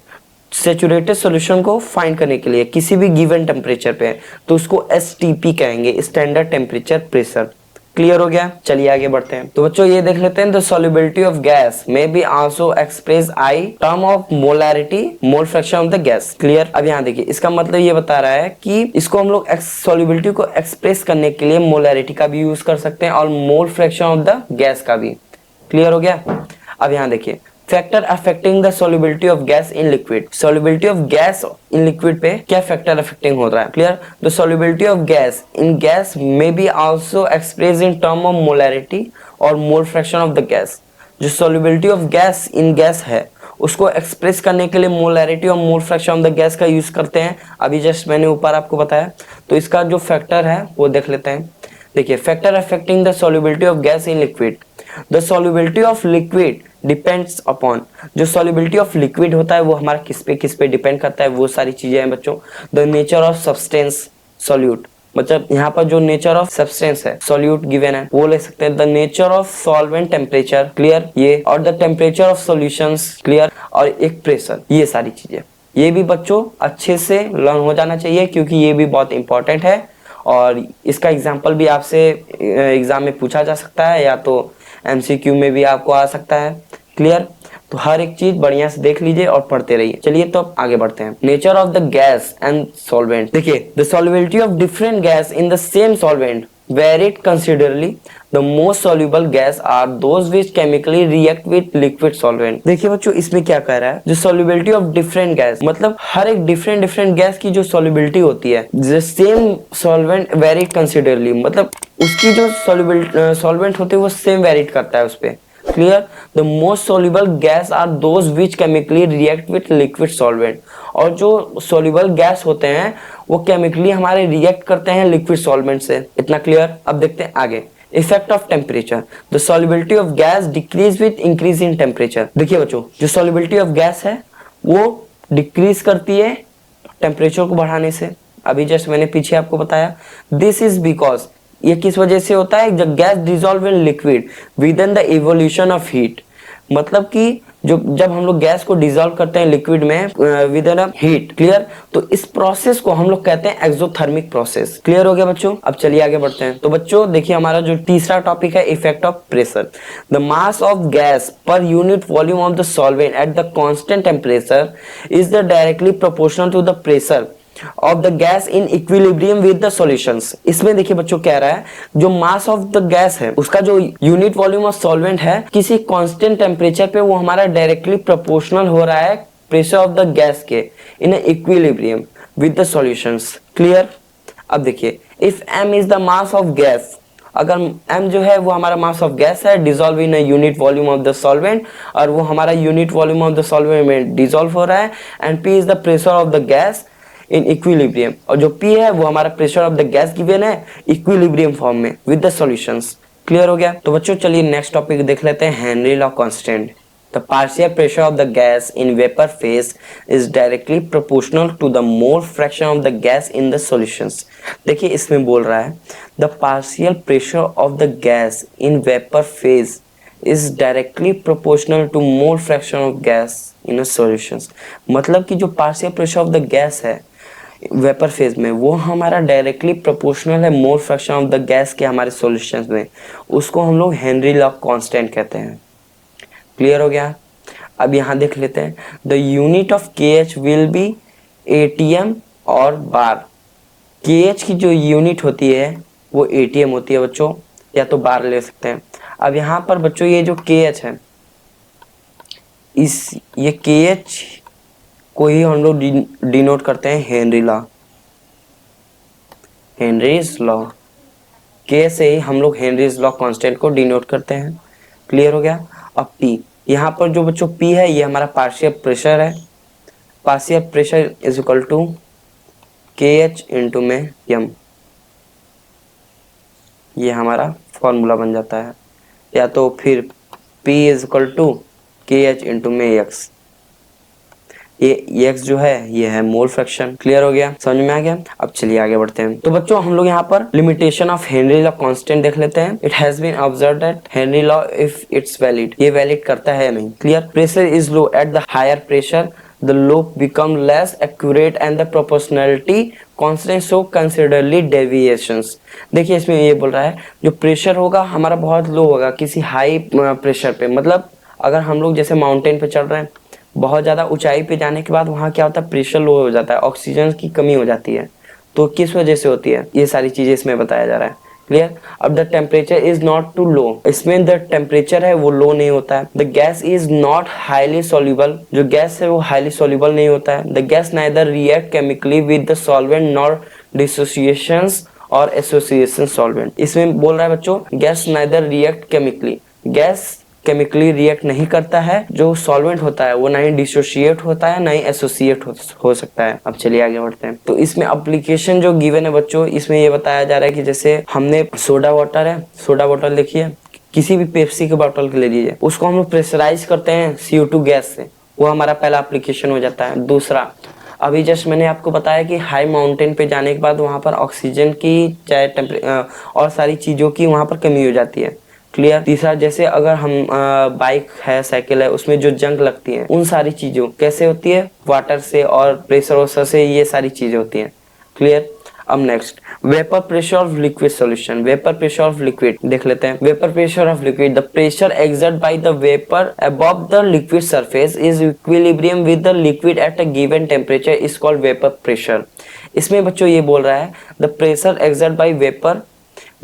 सैचुरेटेड सॉल्यूशन को फाइंड करने के लिए किसी भी गिवन टेम्परेचर पे, तो उसको एसटीपी कहेंगे, स्टैंडर्ड टेम्परेचर प्रेशर। क्लियर हो गया? चलिए आगे बढ़ते हैं। तो बच्चों ये देख लेते हैं, the solubility of gas may be also express I term of molarity, mole fraction of the gas. Clear? अब यहाँ देखिए इसका मतलब ये बता रहा है कि इसको हम लोग सॉल्युबिलिटी को एक्सप्रेस करने के लिए मोलैरिटी का भी यूज कर सकते हैं और mole fraction of the gas का भी। क्लियर हो गया? अब यहाँ देखिए, factor affecting the solubility of gas in liquid. Solubility of gas in liquid पे क्या फैक्टर अफेक्टिंग हो रहा है? Clear? The solubility of gas in gas may be also express in term of molarity और mole fraction of the gas. जो solubility of gas in gas है उसको एक्सप्रेस करने के लिए मोलैरिटी और mole fraction of the gas का यूज करते हैं। अभी जस्ट मैंने ऊपर आपको बताया, तो इसका जो फैक्टर है वो देख लेते हैं। देखिए, factor affecting the solubility of gas in liquid. The solubility of liquid depends upon, जो सॉल्युबिलिटी ऑफ लिक्विड होता है वो हमारा किस पे डिपेंड करता है, वो सारी चीजें हैं बच्चों। The nature of substance solute, मतलब यहाँ पर जो नेचर ऑफ सब्सटेंस है सॉल्यूट गिवन है वो ले सकते हैं। The nature of solvent temperature, clear, ये, और the temperature of solutions, clear, और एक प्रेशर। ये सारी चीजें, ये भी बच्चों अच्छे से लर्न हो जाना चाहिए क्योंकि ये भी बहुत इंपॉर्टेंट है और इसका एग्जाम्पल भी आपसे एग्जाम में पूछा जा सकता है या तो एमसीक्यू में भी आपको आ सकता है। क्लियर? तो हर एक चीज बढ़िया से देख लीजिए और पढ़ते रहिए। चलिए तो अब आगे बढ़ते हैं। Nature of the gas and solvent. देखिए, the solubility of different gas in the same solvent varied considerably. The most soluble gas are those which chemically react with liquid solvent. देखिए बच्चों इसमें क्या कह रहा है, जो solubility of different gas, मतलब हर एक different गैस की जो solubility होती है, the same solvent varied considerably, मतलब उसकी जो solvent होती है वो same varied करता है उस पे। Clear? The most soluble gas are those which chemically react with liquid solvent. और जो soluble gas होते हैं वो केमिकली हमारे रिएक्ट करते हैं लिक्विड सॉल्वेंट से। इतना क्लियर? अब देखते हैं आगे। Effect of temperature. The solubility of gas decrease with increase in temperature. देखिए बच्चों, जो सॉल्युबिलिटी ऑफ गैस है वो डिक्रीज करती है टेम्परेचर को बढ़ाने से। अभी जस्ट मैंने पीछे आपको बताया। दिस इज बिकॉज, ये किस वजह से होता है, जब gas dissolve in liquid with in the evolution of heat, मतलब कि जब हम लोग गैस को डिसॉल्व करते हैं लिक्विड में विद इन हीट। क्लियर? तो इस प्रोसेस को हम लोग कहते हैं एक्सोथर्मिक प्रोसेस। क्लियर हो गया बच्चों? अब चलिए आगे बढ़ते हैं। तो बच्चों देखिए हमारा जो तीसरा टॉपिक है, effect of pressure. The mass of gas per unit volume of the solvent at the constant temperature is the directly proportional to the pressure of the gas in equilibrium with the solutions. इसमें देखिए बच्चों कह रहा है जो मास ऑफ द गैस है उसका जो यूनिट वॉल्यूम ऑफ सॉल्वेंट है किसी कांस्टेंट टेम्परेचर पे वो हमारा डायरेक्टली प्रोपोर्शनल हो रहा है प्रेशर ऑफ द गैस के इन equilibrium with the solutions. Clear? अब देखिए, if m is the mass of gas, अगर m जो है वो हमारा मास ऑफ गैस है dissolve in unit volume of the solvent और वो हमारा unit volume of the solvent में डिसॉल्व हो रहा है, and p is the pressure of the gas in equilibrium, और जो P है वो हमारा pressure of the gas given है इक्विलिब्रियम फॉर्म में विद द सॉल्यूशंस। क्लियर हो गया? तो बच्चों चलिए नेक्स्ट टॉपिक देख लेते हैं, Henry law constant. The partial pressure of the gas in vapor phase is directly proportional to the mole fraction of the gas in the solutions. देखिए इसमें बोल रहा है the partial pressure of the gas in vapor phase is directly proportional to mole fraction of gas in a solutions. मतलब कि जो partial pressure of the gas है वेपर फेज में वो हमारा डायरेक्टली प्रोपोर्शनल है mole fraction of the gas के हमारे सॉल्यूशंस में, उसको हम लोग हेनरी लॉ कांस्टेंट कहते हैं। क्लियर हो गया। अब यहाँ देख लेते हैं द यूनिट ऑफ के एच विल बी एटीएम और बार। के एच की जो यूनिट होती है वो एटीएम होती है बच्चों, या तो बार ले सकते हैं। अब यहाँ पर बच्चों ये जो के एच है ये के एच को ही हम लोग डिनोट करते हैं हेनरी लॉ, हेनरीज लॉ के से ही हम लोग हेनरीज लॉ कांस्टेंट को डिनोट करते हैं। क्लियर हो गया। अब पी, यहाँ पर जो बच्चों पी है ये हमारा पार्शियल प्रेशर है। Partial pressure is equal to K H into में एम, ये हमारा फॉर्मूला बन जाता है। या तो फिर P is equal to K H into में एक्स, ये x जो है ये है मोल फ्रैक्शन। क्लियर हो गया, समझ में आ गया। अब चलिए आगे बढ़ते हैं। तो बच्चों हम लोग यहाँ पर limitation of Henry law constant देख लेते हैं। It has been observed that Henry law if it's valid, ये वैलिड करता है नहीं। क्लियर। Pressure is low at the higher pressure the loop become less accurate and the proportionality constant show considerably deviations। देखिए इसमें ये बोल रहा है जो प्रेशर होगा हमारा बहुत लो होगा किसी हाई प्रेशर पे, मतलब अगर हम लोग जैसे माउंटेन पे चढ़ रहे हैं, बहुत ज़्यादा ऊंचाई पे जाने के बाद वहाँ क्या होता है प्रेशर लो हो जाता है, ऑक्सीजन की कमी हो जाती है। तो किस वजह से होती है ये सारी चीज़ें इसमें बताया जा रहा है। क्लियर। अब the temperature is not too low, इसमें द टेम्परेचर है वो लो नहीं होता है। The gas is not highly soluble, जो गैस है वो हाईली सोल्यूबल नहीं होता है। The gas neither react chemically with the solvent nor dissociations और एसोसिएशन सॉल्वेंट। इसमें बोल रहा है बच्चों gas neither react chemically, gas chemically react नहीं करता है, जो सॉल्वेंट होता है वो ना ही डिसोसिएट होता है ना ही एसोसिएट हो सकता है। अब चलिए आगे बढ़ते हैं। तो इसमें एप्लीकेशन जो गिवन है बच्चों, इसमें ये बताया जा रहा है कि जैसे हमने सोडा वाटर है, सोडा वाटर देखिए किसी भी पेप्सी के बॉटल के ले लीजिए, उसको हम लोग प्रेशराइज करते हैं CO2 गैस से, वो हमारा पहला एप्लीकेशन हो जाता है। दूसरा, अभी जस्ट मैंने आपको बताया कि हाई माउंटेन पे जाने के बाद वहाँ पर ऑक्सीजन की चाहे और सारी चीज़ों की वहाँ पर कमी हो जाती है। क्लियर। तीसरा, जैसे अगर हम बाइक है, साइकिल है, उसमें जो जंग लगती है उन सारी चीज़ों कैसे होती है वाटर से और प्रेशर वोशर से, ये सारी चीज़ें होती हैं। क्लियर। अब next vapour pressure of liquid solution. Vapour pressure of liquid देख लेते हैं। Vapour pressure of liquid, the pressure exert by the vapour above the liquid surface is equilibrium with the liquid at a given temperature is called vapour pressure. इसमें बच्चों ये बोल रहा है the pressure exert bye vapour,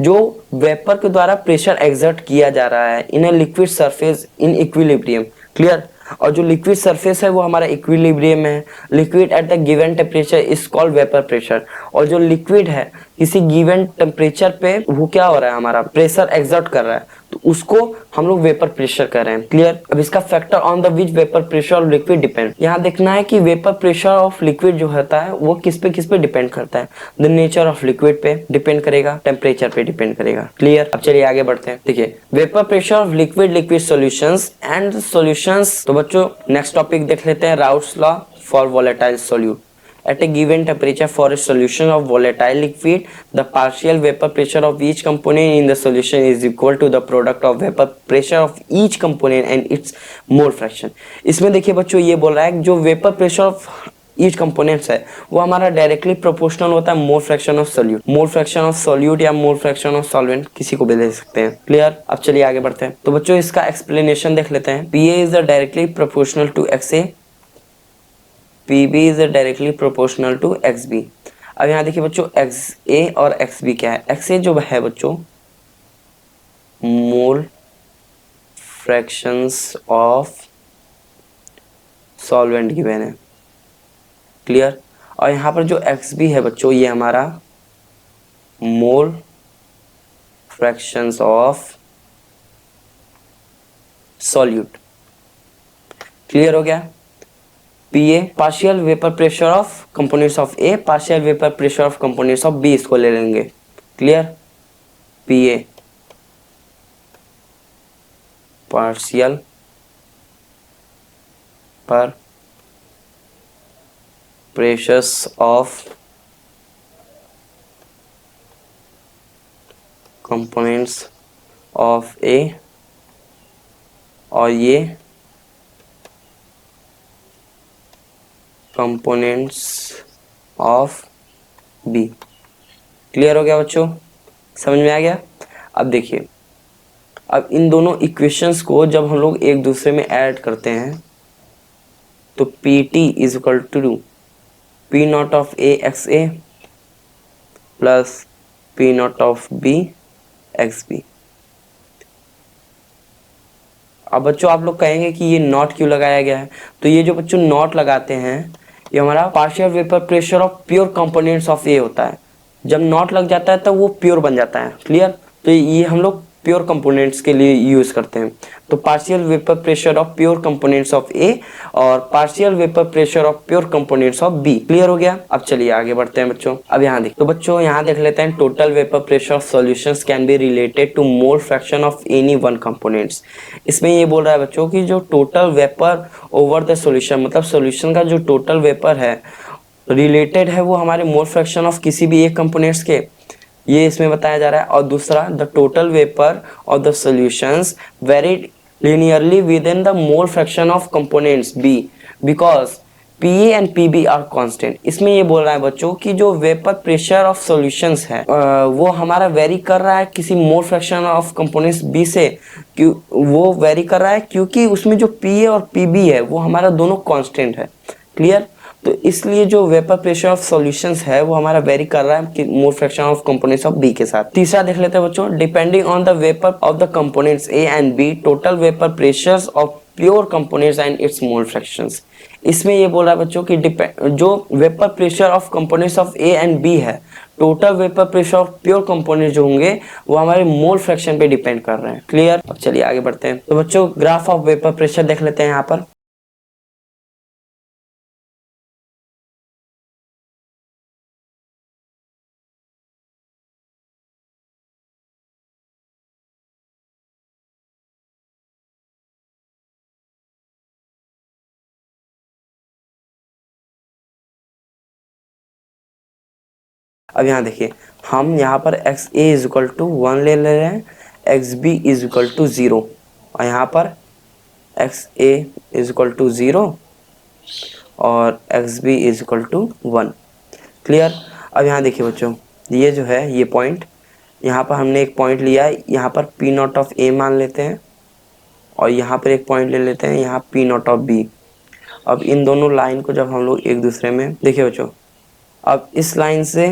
जो वेपर के द्वारा प्रेशर एक्सर्ट किया जा रहा है इन a liquid surface in equilibrium. Clear. और जो लिक्विड सरफेस है वो हमारा इक्विलिब्रियम में है। Liquid at the given temperature is called vapour pressure. और जो लिक्विड है किसी गिवन टेम्परेचर पे वो क्या हो रहा है हमारा प्रेशर एक्सर्ट कर रहा है, तो उसको हम लोग वेपर प्रेशर कर रहे हैं। क्लियर। अब इसका factor on the which vapour pressure of liquid depend, यहाँ देखना है कि वेपर प्रेशर ऑफ लिक्विड जो होता है वो किस पे डिपेंड करता है। द नेचर ऑफ लिक्विड पे डिपेंड करेगा, टेम्परेचर पे डिपेंड करेगा। क्लियर। अब चलिए आगे बढ़ते हैं। देखिए vapour pressure of liquid solutions and solutions. तो बच्चों नेक्स्ट टॉपिक देख लेते हैं routes law for volatile solute. At a given temperature for a solution of volatile liquid, the partial vapor pressure of each component in the solution is equal to the product of vapor pressure of each component and its mole fraction। इसमें देखिए बच्चों ये बोल रहा है जो vapour pressure of each components है वो हमारा डायरेक्टली प्रोपोर्शनल होता है mole fraction of solute. Mole fraction of solute या मोल फ्रैक्शन ऑफ सॉल्वेंट किसी को भी ले सकते हैं। क्लियर। अब चलिए आगे बढ़ते हैं। तो बच्चों इसका एक्सप्लेनेशन देख लेते हैं। PA is directly proportional to XA, PB is directly proportional to XB। अब यहाँ देखिए बच्चों XA और XB क्या है। XA जो है बच्चों mole fractions of solvent given है। क्लियर। और यहाँ पर जो XB है बच्चों ये हमारा mole fractions of solute. Clear हो गया। PA partial vapour pressure of components of A, partial vapour pressure of components of B, इसको ले लेंगे। Clear. PA partial vapour pressures of components of A और ये कंपोनेंट्स ऑफ बी। क्लियर हो गया बच्चों, समझ में आ गया। अब देखिए, अब इन दोनों इक्वेशंस को जब हम लोग एक दूसरे में ऐड करते हैं तो P T is equal to P not of A X A plus P not of B X B. अब बच्चों आप लोग कहेंगे कि ये नॉट क्यों लगाया गया है, तो ये जो बच्चों नॉट लगाते हैं ये हमारा partial vapour pressure of pure components of A होता है। जब नॉट लग जाता है तब वो प्योर बन जाता है। क्लियर, तो ये हम लोग प्योर कंपोनेंट्स के लिए यूज करते हैं। तो partial vapour pressure of pure components of A और partial vapour pressure of pure components of B. Clear हो गया। अब चलिए आगे बढ़ते हैं बच्चों। अब यहाँ देख, तो बच्चों यहाँ देख लेते हैं, total vapour pressure of solutions can be related to mole fraction of any one components. इसमें ये बोल रहा है बच्चों कि जो total vapour over the solution, मतलब सॉल्यूशन का जो टोटल वेपर है रिलेटेड है वो हमारे मोल फ्रैक्शन ऑफ किसी भी एक कंपोनेंट्स के, ये इसमें बताया जा रहा है। और दूसरा, the total vapour of the solutions varied linearly within the mole fraction of components B because PA and PB are constant। इसमें ये बोल रहा है बच्चों कि जो वेपर प्रेशर ऑफ सॉल्यूशंस है वो हमारा वेरी कर रहा है किसी मोल फ्रैक्शन ऑफ कंपोनेंट्स B से, क्यों वो वेरी कर रहा है क्योंकि उसमें जो PA और PB है वो हमारा दोनों कांस्टेंट है। क्लियर, तो इसलिए जो वेपर प्रेशर ऑफ सॉल्यूशंस है वो हमारा वेरी कर रहा है कि mole fraction of components of B के साथ। तीसरा देख लेते हैं बच्चों, depending on the vapour of the components A and B total vapour pressures of pure components and its mole fractions. इसमें ये बोल रहा है बच्चों कि जो vapour pressure of components of A and B है, total vapour pressure of pure component जो होंगे वो हमारे मोल फ्रैक्शन पे डिपेंड कर रहे हैं। क्लियर, अब चलिए आगे बढ़ते हैं। तो बच्चों ग्राफ ऑफ वेपर प्रेशर देख लेते हैं यहाँ पर। अब यहाँ देखिए, हम यहाँ पर X A is equal to 1 ले रहे हैं, X B is equal to 0 और यहाँ पर X A is equal to 0 और X B is equal to 1। Clear. अब यहाँ देखिए बच्चों, ये जो है ये पॉइंट, यहाँ पर हमने एक पॉइंट लिया है, यहाँ पर पी नॉट ऑफ ए मान लेते हैं और यहाँ पर एक पॉइंट ले लेते हैं, यहाँ पी नॉट ऑफ बी। अब इन दोनों लाइन को जब हम लोग एक दूसरे में, देखिए बच्चों, अब इस लाइन से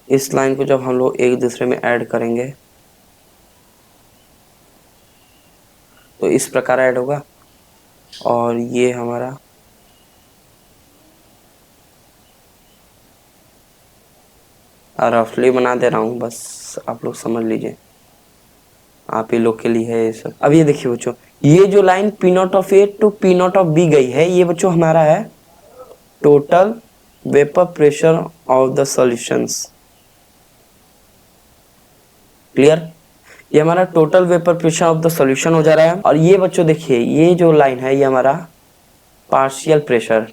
इस लाइन को जब हम लोग एक दूसरे में ऐड करेंगे तो इस प्रकार ऐड होगा और ये हमारा रफली बना दे रहा हूँ, बस आप लोग समझ लीजिए, आप ही लोग के लिए है ये सब। अब ये देखिए बच्चों, ये जो line P not of A to P not of B गई है, ये बच्चों हमारा है total vapour pressure of the solutions. Clear, ये हमारा total vapour pressure of the solution हो जा रहा है। और ये बच्चों देखिए, ये जो लाइन है ये हमारा पार्शियल प्रेशर,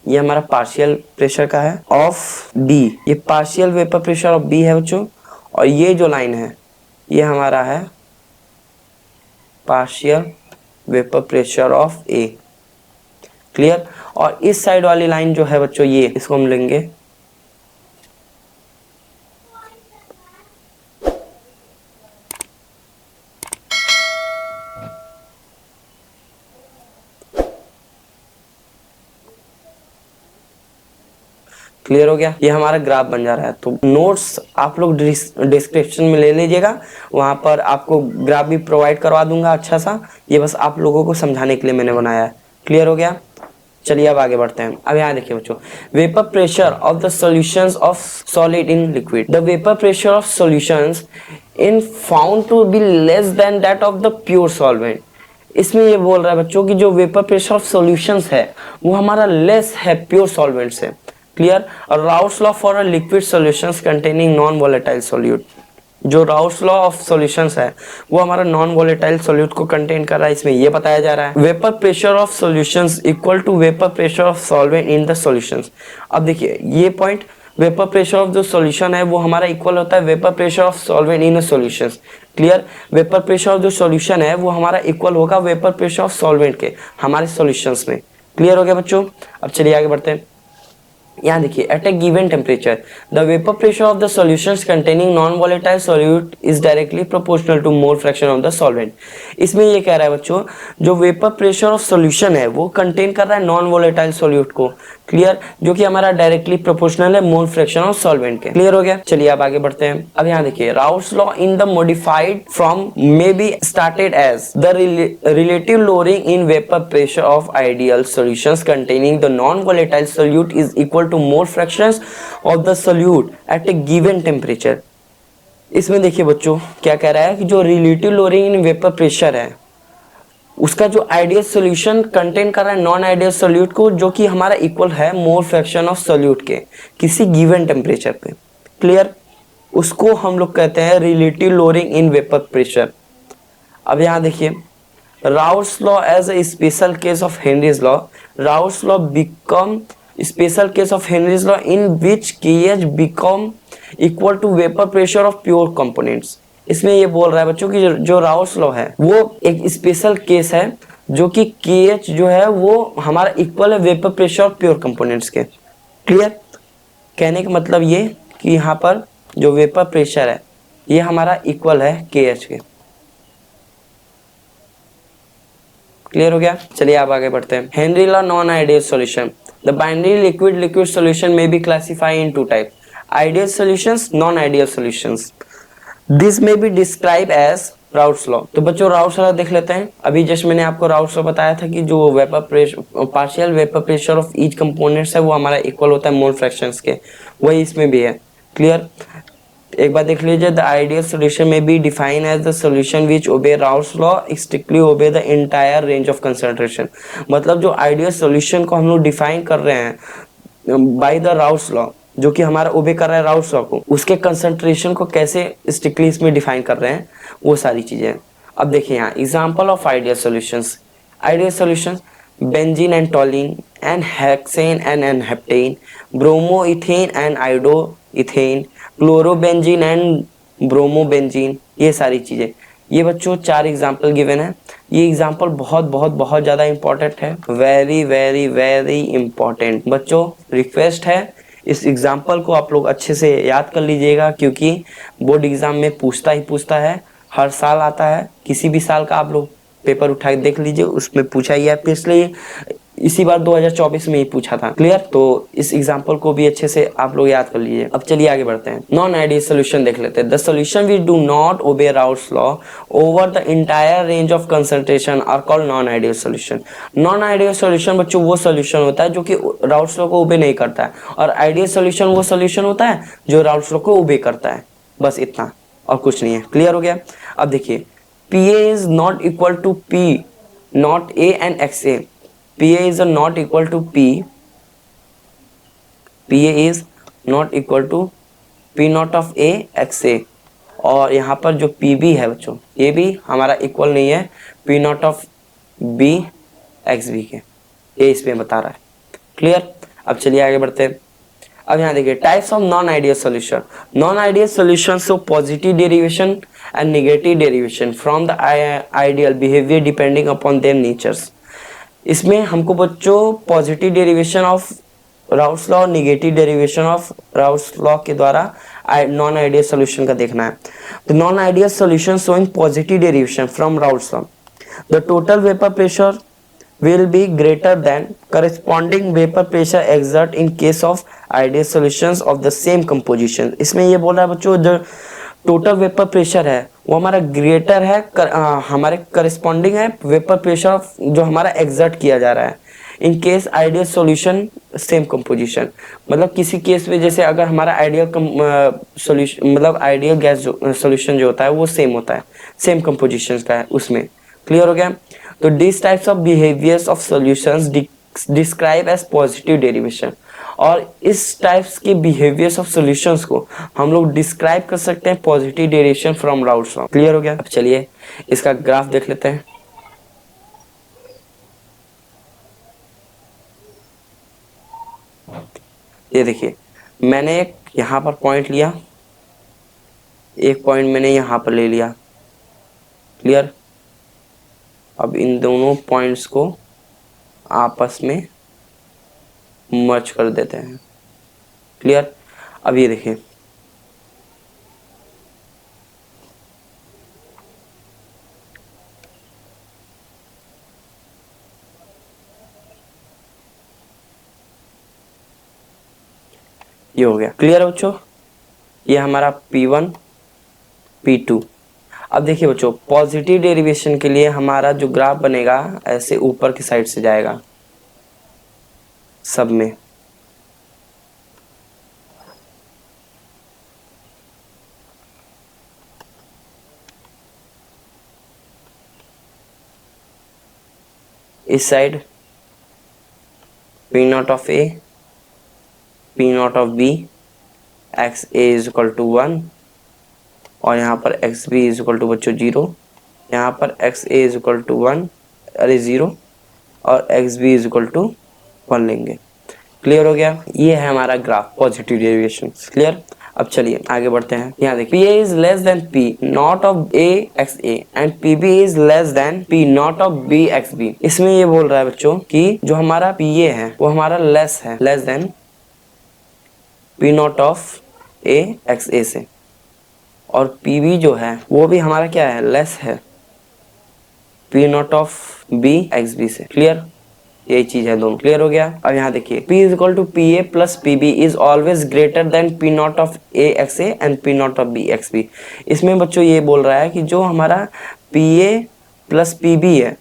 ये हमारा पार्शियल प्रेशर का है ऑफ बी, ये partial vapour pressure of B है बच्चों। और ये जो लाइन है ये हमारा है partial vapour pressure of A. Clear. और इस साइड वाली लाइन जो है बच्चों, ये इसको हम लेंगे क्लियर हो गया, ये हमारा ग्राफ बन जा रहा है। तो नोट्स आप लोग डिस्क्रिप्शन में ले लीजिएगा, वहां पर आपको ग्राफ भी प्रोवाइड करवा दूंगा अच्छा सा, ये बस आप लोगों को समझाने के लिए मैंने बनाया है। क्लियर हो गया, चलिए अब आगे बढ़ते हैं। अब यहाँ देखिए बच्चों, vapour pressure of the solutions of solid in liquid. The vapour pressure of solutions in found to be less than that of the pure solvent. इसमें ये बोल रहा है बच्चों कि जो वेपर प्रेशर ऑफ सॉल्यूशंस है वो हमारा लेस है प्योर सॉल्वेंट से। क्लियर। और Raoult's law for a liquid solutions containing non volatile solute. जो राउस लॉ ऑफ सॉल्यूशंस है वो हमारा नॉन वोलेटाइल सॉल्यूट को कंटेन कर रहा है, इसमें ये बताया जा रहा है vapour pressure of solutions equal to vapour pressure of solvent in the solutions. अब देखिए ये पॉइंट, वेपर प्रेशर ऑफ जो सॉल्यूशन है वो हमारा इक्वल होता है vapour pressure of solvent in solutions. Clear, vapour pressure of जो सॉल्यूशन है वो हमारा इक्वल होगा वेपर प्रेशर ऑफ सॉल्वेंट के हमारे सॉल्यूशंस में। क्लियर हो गया बच्चों। अब चलिए आगे बढ़ते हैं। यहाँ देखिए at a given temperature the vapour pressure of the solutions containing non volatile solute is directly proportional to mole fraction of the solvent. इसमें ये कह रहा है बच्चों जो वेपर प्रेशर ऑफ सॉल्यूशन है वो कंटेन कर रहा है नॉन वोलेटाइल सॉल्यूट को। क्लियर, जो कि हमारा डायरेक्टली प्रोपोर्शनल है मोल फ्रैक्शन ऑफ सॉल्वेंट के। क्लियर हो गया। चलिए अब आगे बढ़ते हैं। अब यहाँ देखिए Raoult's law in the modified from may be started as the relative lowering in vapour pressure of ideal solutions containing the non volatile solute is equal to mole fractions of the solute at a given temperature. इसमें देखिए बच्चों क्या कह रहा है कि जो relative lowering in vapour pressure है उसका जो आइडियल सॉल्यूशन कंटेन कर रहा है नॉन आइडियल सॉल्यूट को, जो कि हमारा इक्वल है मोल फ्रैक्शन ऑफ सॉल्यूट के किसी गिवन टेम्परेचर पे। क्लियर, उसको हम लोग कहते हैं relative lowering in vapour pressure. अब यहाँ देखिए Raoult's law as a special case of Henry's law, Raoult's law become special case of Henry's law in which KH become equal to vapour pressure of pure components. इसमें ये बोल रहा है बच्चों कि जो राउस लॉ है वो एक स्पेशल केस है जो कि KH जो है वो हमारा इक्वल है vapour pressure of pure components के। क्लियर, कहने का मतलब ये कि यहाँ पर जो वेपर प्रेशर है ये हमारा इक्वल है KH के। क्लियर हो गया। चलिए आप आगे बढ़ते हैं। Henry law non ideal solution, the binary liquid liquid solution में be classified in two type, ideal solutions, non ideal solutions. This may be describe as Raoult's law. तो बच्चों राउस लॉ देख लेते हैं। अभी जस्ट मैंने आपको राउस लॉ बताया था कि जो vapour pressure partial vapour pressure of each components है वो हमारा इक्वल होता है मोल फ्रैक्शंस के, वही इसमें भी है। क्लियर, एक बार देख लीजिए द आइडियल सॉल्यूशन में be define as the solution which obey Raoult's law strictly obey the entire range of concentration. मतलब जो आइडियल सॉल्यूशन को हम लोग डिफाइन कर रहे हैं बाय द राउस लॉ, जो कि हमारा ओबे कर रहा है राउस लॉ को, उसके कंसंट्रेशन को कैसे स्ट्रिक्टली इसमें डिफाइन कर रहे हैं वो सारी चीजें। अब देखिए यहाँ example of ideal solutions, ideal solutions benzene and टॉलिन and hexane and heptane, bromo ethane and आइडो ethane, chlorobenzene and bromobenzene, ये सारी चीजें। ये बच्चों 4 एग्जाम्पल गिवन है। ये एग्जाम्पल बहुत बहुत बहुत ज्यादा इंपॉर्टेंट है, वेरी वेरी वेरी इंपॉर्टेंट। बच्चों रिक्वेस्ट है इस एग्जाम्पल को आप लोग अच्छे से याद कर लीजिएगा, क्योंकि बोर्ड एग्जाम में पूछता ही पूछता है, हर साल आता है। किसी भी साल का आप लोग पेपर उठा के देख लीजिए, उसमें पूछा ही है, पिछले इसी बार 2024 में ही पूछा था। क्लियर, तो इस एग्जाम्पल को भी अच्छे से आप लोग याद कर लीजिए। अब चलिए आगे बढ़ते हैं। नॉन आइडियल सोल्यूशन देख लेते हैं। The solution which do not obey Raoult's law over the entire range of concentration are called non ideal solution. Non ideal solution बच्चों वो सोल्यूशन होता है जो कि राउस लॉ को ओबे नहीं करता है, और आइडियल सोल्यूशन वो सोल्यूशन होता है जो राउस लॉ को ओबे करता है। बस इतना और कुछ नहीं है। क्लियर हो गया। अब देखिए PA is not equal to P not A and XA। PA is not equal to P, PA is not equal to P not of A XA, और यहाँ पर जो PB है बच्चों ये भी हमारा इक्वल नहीं है P not of B XB के, ये इसमें बता रहा है। क्लियर, अब चलिए आगे बढ़ते हैं। अब यहाँ देखिए types of non ideal solution. Non ideal solution show positive derivation and negative derivation from the ideal behaviour depending upon their natures. इसमें हमको बच्चों positive derivation of Raoult's law और negative derivation of Raoult's law के द्वारा नॉन आइडियल सॉल्यूशन का देखना है। तो non ideal solution showing positive derivation from Raoult's law, the total vapour pressure will be greater than corresponding vapor pressure exert in case of ideal solutions of the same composition। इसमें ये बोल रहा है बच्चों जो टोटल वेपर प्रेशर है वो हमारा ग्रेटर है हमारे करस्पॉन्डिंग है वेपर प्रेशर जो हमारा एग्जर्ट किया जा रहा है in case ideal solution same composition. मतलब किसी केस में जैसे अगर हमारा आइडियल सॉल्यूशन मतलब आइडियल गैस सॉल्यूशन जो होता है वो सेम होता है, सेम कंपोजिशन का है उसमें। क्लियर हो गया। तो this types of behaviours of solutions describe as positive derivation, और इस टाइप्स के बिहेवियर्स ऑफ सॉल्यूशंस को हम लोग डिस्क्राइब कर सकते हैं positive derivation from Raoult's law. Clear हो गया? अब चलिए इसका ग्राफ देख लेते हैं। ये देखिए, मैंने एक यहाँ पर पॉइंट लिया, एक पॉइंट मैंने यहाँ पर ले लिया। क्लियर? अब इन दोनों पॉइंट्स को आपस में मर्ज कर देते हैं। क्लियर? अब ये देखिए, ये हो गया। क्लियर है बच्चों? ये हमारा P1 P2। अब देखिए बच्चों, पॉजिटिव डेरिवेशन के लिए हमारा जो ग्राफ बनेगा ऐसे ऊपर की साइड से जाएगा सब में। इस side P not of A, P not of B, X A is equal to 1, और यहाँ पर X B is equal to बच्चों 0, यहाँ पर X A is equal to 1, अरे 0, और X B is equal to 1 लेंगे। क्लियर हो गया? ये है हमारा ग्राफ पॉजिटिव डेरिवेशन। क्लियर? अब चलिए आगे बढ़ते हैं। यहाँ देखिए, P A is less than P not of A X A and P B is less than P not of B X B। इसमें ये बोल रहा है बच्चों कि जो हमारा P A है वो हमारा लेस है, less than P not of A X A से, और P B जो है वो भी हमारा क्या है, लेस है P not of B X B से। क्लियर? यही चीज है दोनों। क्लियर हो गया? अब यहाँ देखिए, P is equal to P A plus P B is always greater than P not of A X A and P not of B X B। इसमें बच्चों ये बोल रहा है कि जो हमारा P A plus P B है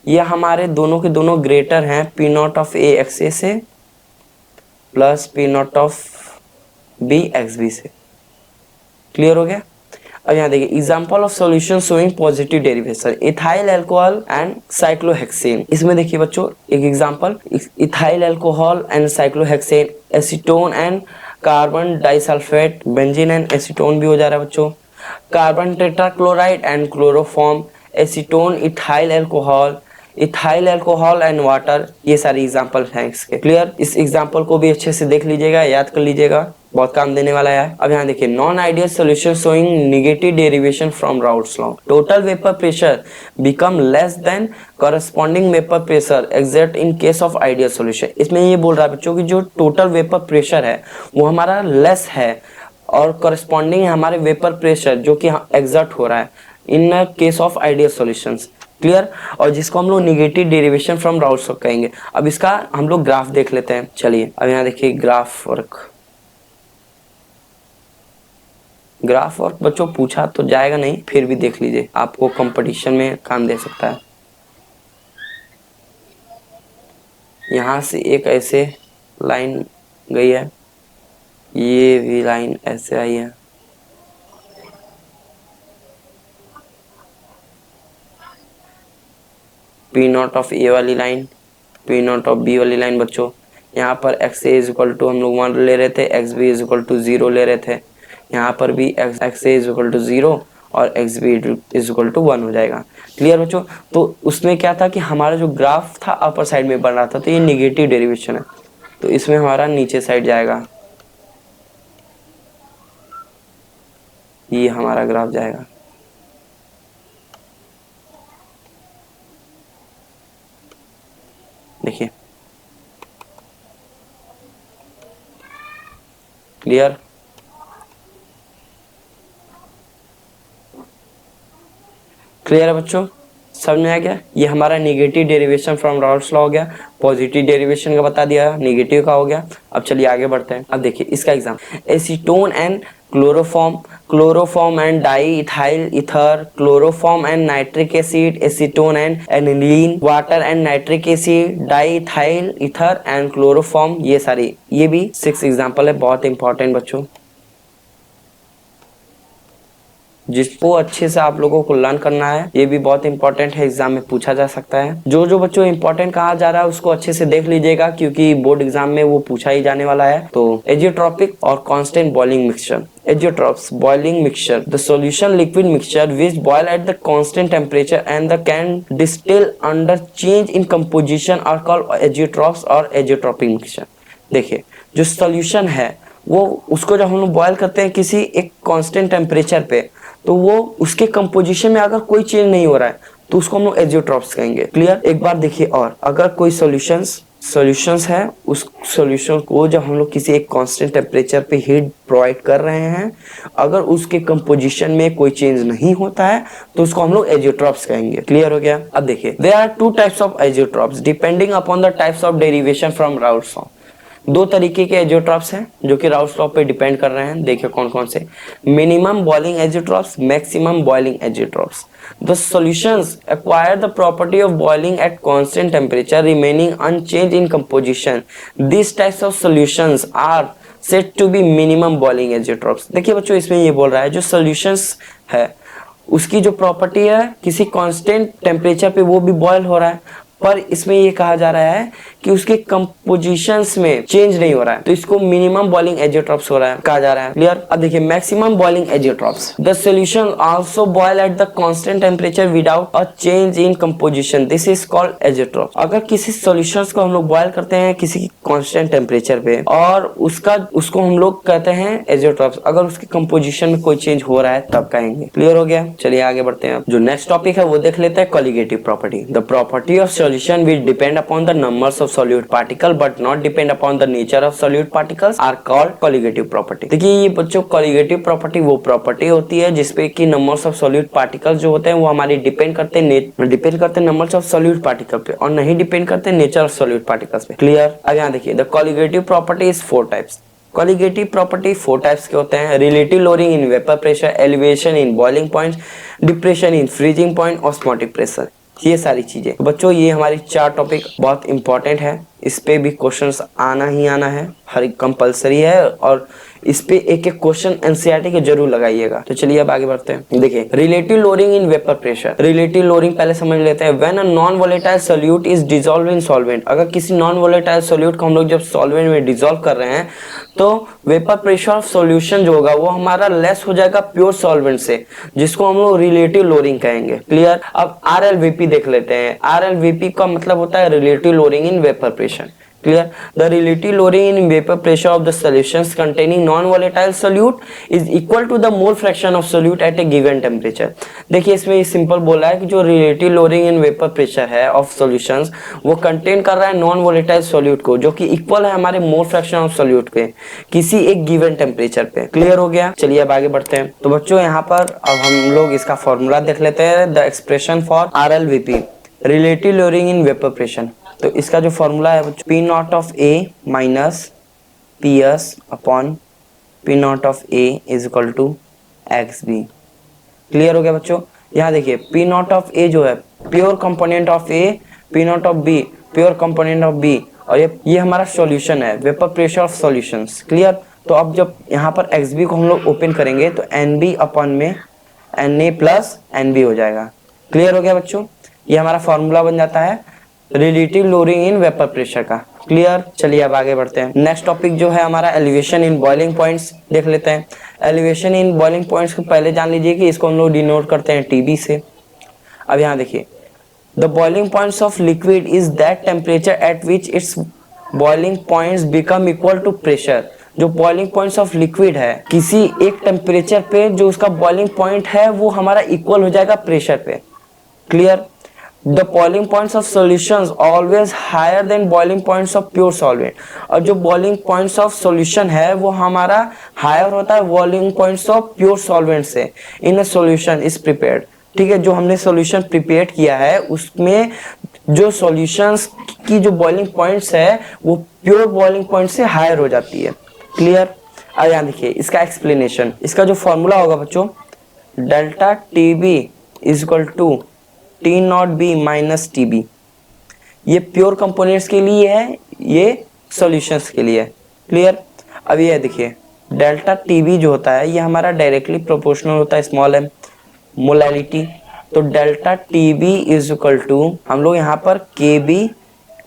ये हमारे दोनों के दोनों ग्रेटर हैं P not of A X A से plus P not of B X B से। क्लियर हो गया? अब यहाँ देखिए, example of solution showing positive derivation, ethyl alcohol and cyclohexane. इसमें देखिए बच्चों एक example, ethyl alcohol and cyclohexane, acetone and carbon disulphate, benzene and acetone भी हो जा रहा है बच्चों, carbon tetrachloride and chloroform, acetone, ethyl alcohol and water. ये सारी एग्जांपल हैं इसके। क्लियर? इस एग्जांपल को भी अच्छे से देख लीजिएगा, याद कर लीजिएगा, बहुत काम देने वाला है। अब यहाँ देखिए, non ideal solution showing negative derivation from Raoult's law, total vapour pressure become less than corresponding vapour pressure exert in case of ideal solution. इसमें ये बोल रहा है बच्चों की जो टोटल वेपर प्रेशर है वो हमारा लेस है और कॉरेस्पॉन्डिंग हमारे वेपर प्रेशर जो कि एग्जर्ट हो रहा है in case of ideal solutions. Clear? और जिसको हम लोग negative derivation from Raoult's law कहेंगे। अब इसका हम लोग ग्राफ देख लेते हैं। चलिए अब यहाँ देखिए, ग्राफ वर्क बच्चों पूछा तो जाएगा नहीं, फिर भी देख लीजिए, आपको कंपटीशन में काम दे सकता है। यहाँ से एक ऐसे लाइन गई है, ये भी लाइन ऐसे आई है, P नॉट ऑफ A वाली line, P not of B वाली लाइन बच्चों। यहाँ पर X A is equal to हम लोग 1 ले रहे थे, X B is equal to 0 ले रहे थे, यहाँ पर भी X A is equal to 0 और X B is equal to 1 हो जाएगा। क्लियर बच्चों? तो उसमें क्या था कि हमारा जो ग्राफ था अपर साइड में बन रहा था, तो ये निगेटिव डेरिवेशन है, तो इसमें हमारा नीचे साइड जाएगा, ये हमारा ग्राफ जाएगा। देखिए, क्लियर? क्लियर है बच्चों? समझ में आ गया? ये हमारा negative derivation from Raoult's law हो गया, पॉजिटिव डेरिवेशन का बता दिया, नेगेटिव का हो गया। अब चलिए आगे बढ़ते हैं। अब देखिए इसका exam, acetone and chloroform and di ethyl ether, chloroform and nitric acid, acetone and aniline, water and nitric acid, di ethyl ether and chloroform. ये सारी, ये भी 6 एग्जाम्पल है, बहुत इंपॉर्टेंट बच्चों। जिसको अच्छे से आप लोगों को लर्न करना है। ये भी बहुत इंपॉर्टेंट है, एग्जाम में पूछा जा सकता है। जो जो बच्चों इंपॉर्टेंट कहा जा रहा है उसको अच्छे से देख लीजिएगा, क्योंकि बोर्ड एग्जाम में वो पूछा ही जाने वाला है। तो एजियोट्रॉपिक और constant boiling mixture. Azeotrophs boiling mixture, the solution liquid mixture which boil at the constant temperature and the can distill under change in composition are called azeotrophs और azeotropic mixture। देखिए जो सॉल्यूशन है वो उसको जब हम लोग बॉयल करते हैं किसी एक कांस्टेंट टेम्परेचर पे, तो वो उसके कंपोजिशन में अगर कोई चेंज नहीं हो रहा है तो उसको हम लोग एजियोट्रॉप्स कहेंगे। क्लियर? एक बार देखिए, और अगर कोई सॉल्यूशंस है, उस सॉल्यूशन को जब हम लोग किसी एक कांस्टेंट टेम्परेचर पे हीट प्रोवाइड कर रहे हैं, अगर उसके कंपोजिशन में कोई चेंज नहीं होता है तो उसको हम लोग एजियोट्रॉप्स कहेंगे। क्लियर हो गया? अब देखिए, there are two types of azeotropes depending upon the types of deviation from Raoult's law. दो तरीके के एजियोट्रॉप्स हैं जो कि राउल्ट्स लॉ पे डिपेंड कर रहे हैं। देखिए कौन कौन से। Minimum boiling azeotropes, maximum boiling azeotropes. The solutions acquire the property of boiling at constant temperature remaining unchanged in composition. These types of solutions are said to be minimum boiling azeotrophs। देखिए बच्चों, इसमें ये बोल रहा है जो solutions है उसकी जो प्रॉपर्टी है किसी कांस्टेंट टेम्परेचर पे वो भी बॉयल हो रहा है, पर इसमें ये कहा जा रहा है कि उसके कंपोजिशंस में चेंज नहीं हो रहा है, तो इसको मिनिमम बॉइलिंग एजियोट्रॉप्स हो रहा है कहा जा रहा है। क्लियर? अब देखिए, maximum boiling azeotropes, the solution also boil at the constant temperature without a change in composition, this is called azeotrope. अगर किसी सॉल्यूशंस को हम लोग बॉयल करते हैं किसी कांस्टेंट टेम्परेचर पे और उसको हम लोग कहते हैं एजियोट्रॉप्स, अगर उसके कंपोजिशन में कोई चेंज हो रहा है तब कहेंगे। क्लियर हो गया? चलिए आगे बढ़ते हैं। जो नेक्स्ट टॉपिक है वो देख लेते हैं, colligative property. The property of solution which depend upon the numbers of solute particle but not depend upon the nature of solute particles are called colligative property। देखिए ये बच्चों, colligative property वो प्रॉपर्टी होती है जिसपे कि numbers of solute particles जो होते हैं वो हमारी डिपेंड करते हैं numbers of solute particle पे और नहीं डिपेंड करते nature of solute particles पे। क्लियर? अब यहाँ देखिए, the colligative property is 4 types। Colligative property 4 types के होते हैं। Relative lowering in vapour pressure, elevation in boiling points, depression in freezing point, osmotic pressure. ये सारी चीजें तो बच्चों, ये हमारी 4 टॉपिक बहुत इंपॉर्टेंट है। इस पे भी क्वेश्चंस आना ही आना है, हर एक कंपलसरी है, और इस पे एक एक क्वेश्चन एनसीईआरटी के जरूर लगाइएगा। तो चलिए अब आगे बढ़ते हैं। देखिए, relative lowering in vapour pressure. Relative lowering पहले समझ लेते हैं। When a non volatile solute is dissolve in solvent, अगर किसी नॉन वोलेटाइल सोल्यूट को हम लोग जब सॉल्वेंट में डिसॉल्व कर रहे हैं तो वेपर प्रेशर ऑफ सॉल्यूशन जो होगा वो हमारा लेस हो जाएगा प्योर सॉल्वेंट से, जिसको हम लोग रिलेटिव लोअरिंग कहेंगे। क्लियर? अब आरएलवीपी देख लेते हैं। आरएलवीपी का मतलब होता है relative lowering in vapour pressure. Clear? The relative lowering in vapor pressure of the solutions containing non-volatile solute is equal to the mole fraction of solute at a given temperature। देखिए इसमें ये सिंपल बोला है कि जो relative lowering in vapor pressure है of solutions वो कंटेन कर रहा है नॉन वोलेटाइल सोल्यूट को, जो कि इक्वल है हमारे मोल फ्रैक्शन ऑफ सोल्यूट पे किसी एक गिवन टेम्परेचर पे। क्लियर हो गया? चलिए अब आगे बढ़ते हैं। तो बच्चों यहाँ पर अब हम लोग इसका फॉर्मूला देख लेते हैं। The expression for RLVP, relative lowering in vapour pressure. तो इसका जो फॉर्मूला है P not of A minus P S upon P not of A is equal to X B. Clear हो गया बच्चों? यहाँ देखिए, पी नॉट ऑफ ए जो है pure component of A, P not of B pure component of B, और ये हमारा सॉल्यूशन है, vapour pressure of solutions. Clear? तो अब जब यहाँ पर एक्स बी को हम लोग ओपन करेंगे तो एन बी अपॉन में N A plus N B हो जाएगा। क्लियर हो गया बच्चों? ये हमारा फॉर्मूला बन जाता है relative lowering in vapour pressure का। क्लियर? चलिए अब आगे बढ़ते हैं। नेक्स्ट टॉपिक जो है हमारा एलिवेशन इन बॉइलिंग पॉइंट्स देख लेते हैं। एलिवेशन इन बॉइलिंग पॉइंट्स को पहले जान लीजिए कि इसको हम लोग डिनोट करते हैं टीबी से। अब यहाँ देखिए, the boiling points of liquid is that temperature at which its boiling points become equal to pressure. जो बॉइलिंग पॉइंट्स ऑफ लिक्विड है किसी एक टेम्परेचर पे जो उसका बॉइलिंग पॉइंट है वो हमारा इक्वल हो जाएगा प्रेशर पे। Clear? The boiling points of solutions always higher than boiling points of pure solvent। और जो boiling points of solution है वो हमारा higher होता है boiling points of pure solvent से। In a solution is prepared। ठीक है, जो हमने solution prepared किया है उसमें जो solutions की जो boiling points है वो pure boiling point से higher हो जाती है। क्लियर? अब यहाँ देखिए इसका explanation, इसका जो फॉर्मूला होगा बच्चों, delta T B is equal to T not B minus T B. ये प्योर कंपोनेंट्स के लिए है, ये सॉल्यूशंस के लिए है। क्लियर? अब ये देखिए, डेल्टा टीबी जो होता है ये हमारा डायरेक्टली प्रोपोर्शनल होता है स्मॉल एम मोलैलिटी। तो delta TB is equal to हम लोग यहाँ पर के बी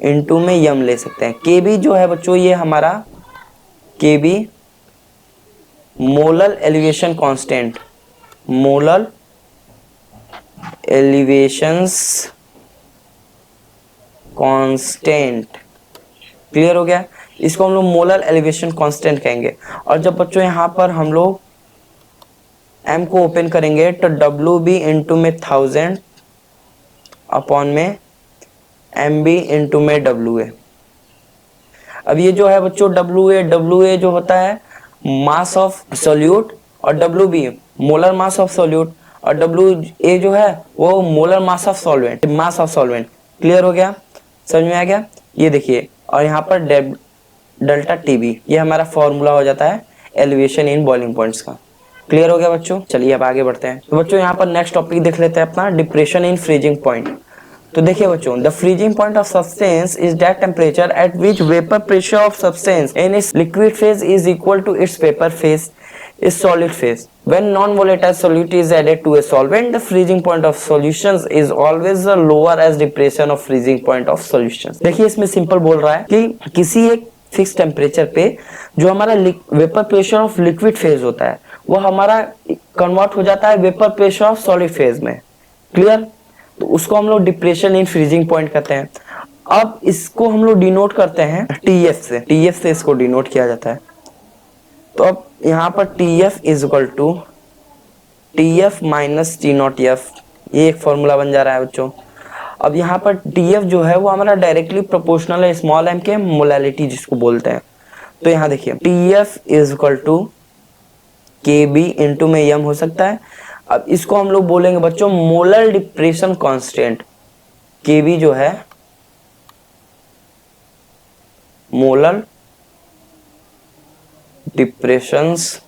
इंटू में यम ले सकते हैं। के बी जो है बच्चों ये हमारा K B molar elevation constant, molar elevations constant, clear हो गया। इसको हम लोग मोलर एलिवेशन कांस्टेंट कहेंगे। और जब बच्चों यहाँ पर हम लोग m को ओपन करेंगे तो डब्ल्यू बी इंटू में 1000 अपॉन में एम बी इंटू में डब्ल्यू ए। अब ये जो है बच्चों डब्ल्यू ए जो होता है मास ऑफ सोल्यूट, और W B molar mass of solute, और डब्ल्यू ए जो है वो molar mass of solvent, mass of solvent. Clear हो गया, समझ में आ गया। ये देखिए, और यहाँ पर डेल्टा टीबी ये हमारा फॉर्मूला हो जाता है एलिवेशन इन बॉइलिंग पॉइंट्स का। क्लियर हो गया बच्चों। चलिए अब आगे बढ़ते हैं। तो बच्चों यहाँ पर नेक्स्ट टॉपिक देख लेते हैं अपना, डिप्रेशन इन फ्रीजिंग पॉइंट। तो देखिए बच्चों, the freezing point of substance is that temperature at which vapour pressure of substance in its liquid phase is equal to its vapour phase is solid phase. When non-volatile solute is added to a solvent, the freezing point of solutions is always the lower as depression of freezing point of solutions. देखिए इसमें सिंपल बोल रहा है कि किसी एक फिक्स टेम्परेचर पे जो हमारा vapour pressure of liquid phase होता है वो हमारा कन्वर्ट हो जाता है vapour pressure of solid phase में। क्लियर, तो उसको हम लोग डिप्रेशन इन फ्रीजिंग पॉइंट कहते हैं। अब इसको हम लोग डिनोट करते हैं टीएफ से, टीएफ से इसको डिनोट किया जाता है। तो अब यहाँ पर TF is equal to TF minus T not F, ये एक फॉर्मूला बन जा रहा है बच्चों। अब यहाँ पर TF जो है वो हमारा डायरेक्टली प्रोपोर्शनल है स्मॉल एम के मोलैलिटी जिसको बोलते हैं। तो यहाँ देखिए TF is equal to KB into में यम हो सकता है। अब इसको हम लोग बोलेंगे बच्चों मोलर डिप्रेशन कांस्टेंट। KB जो है मोलर डिप्रेशंस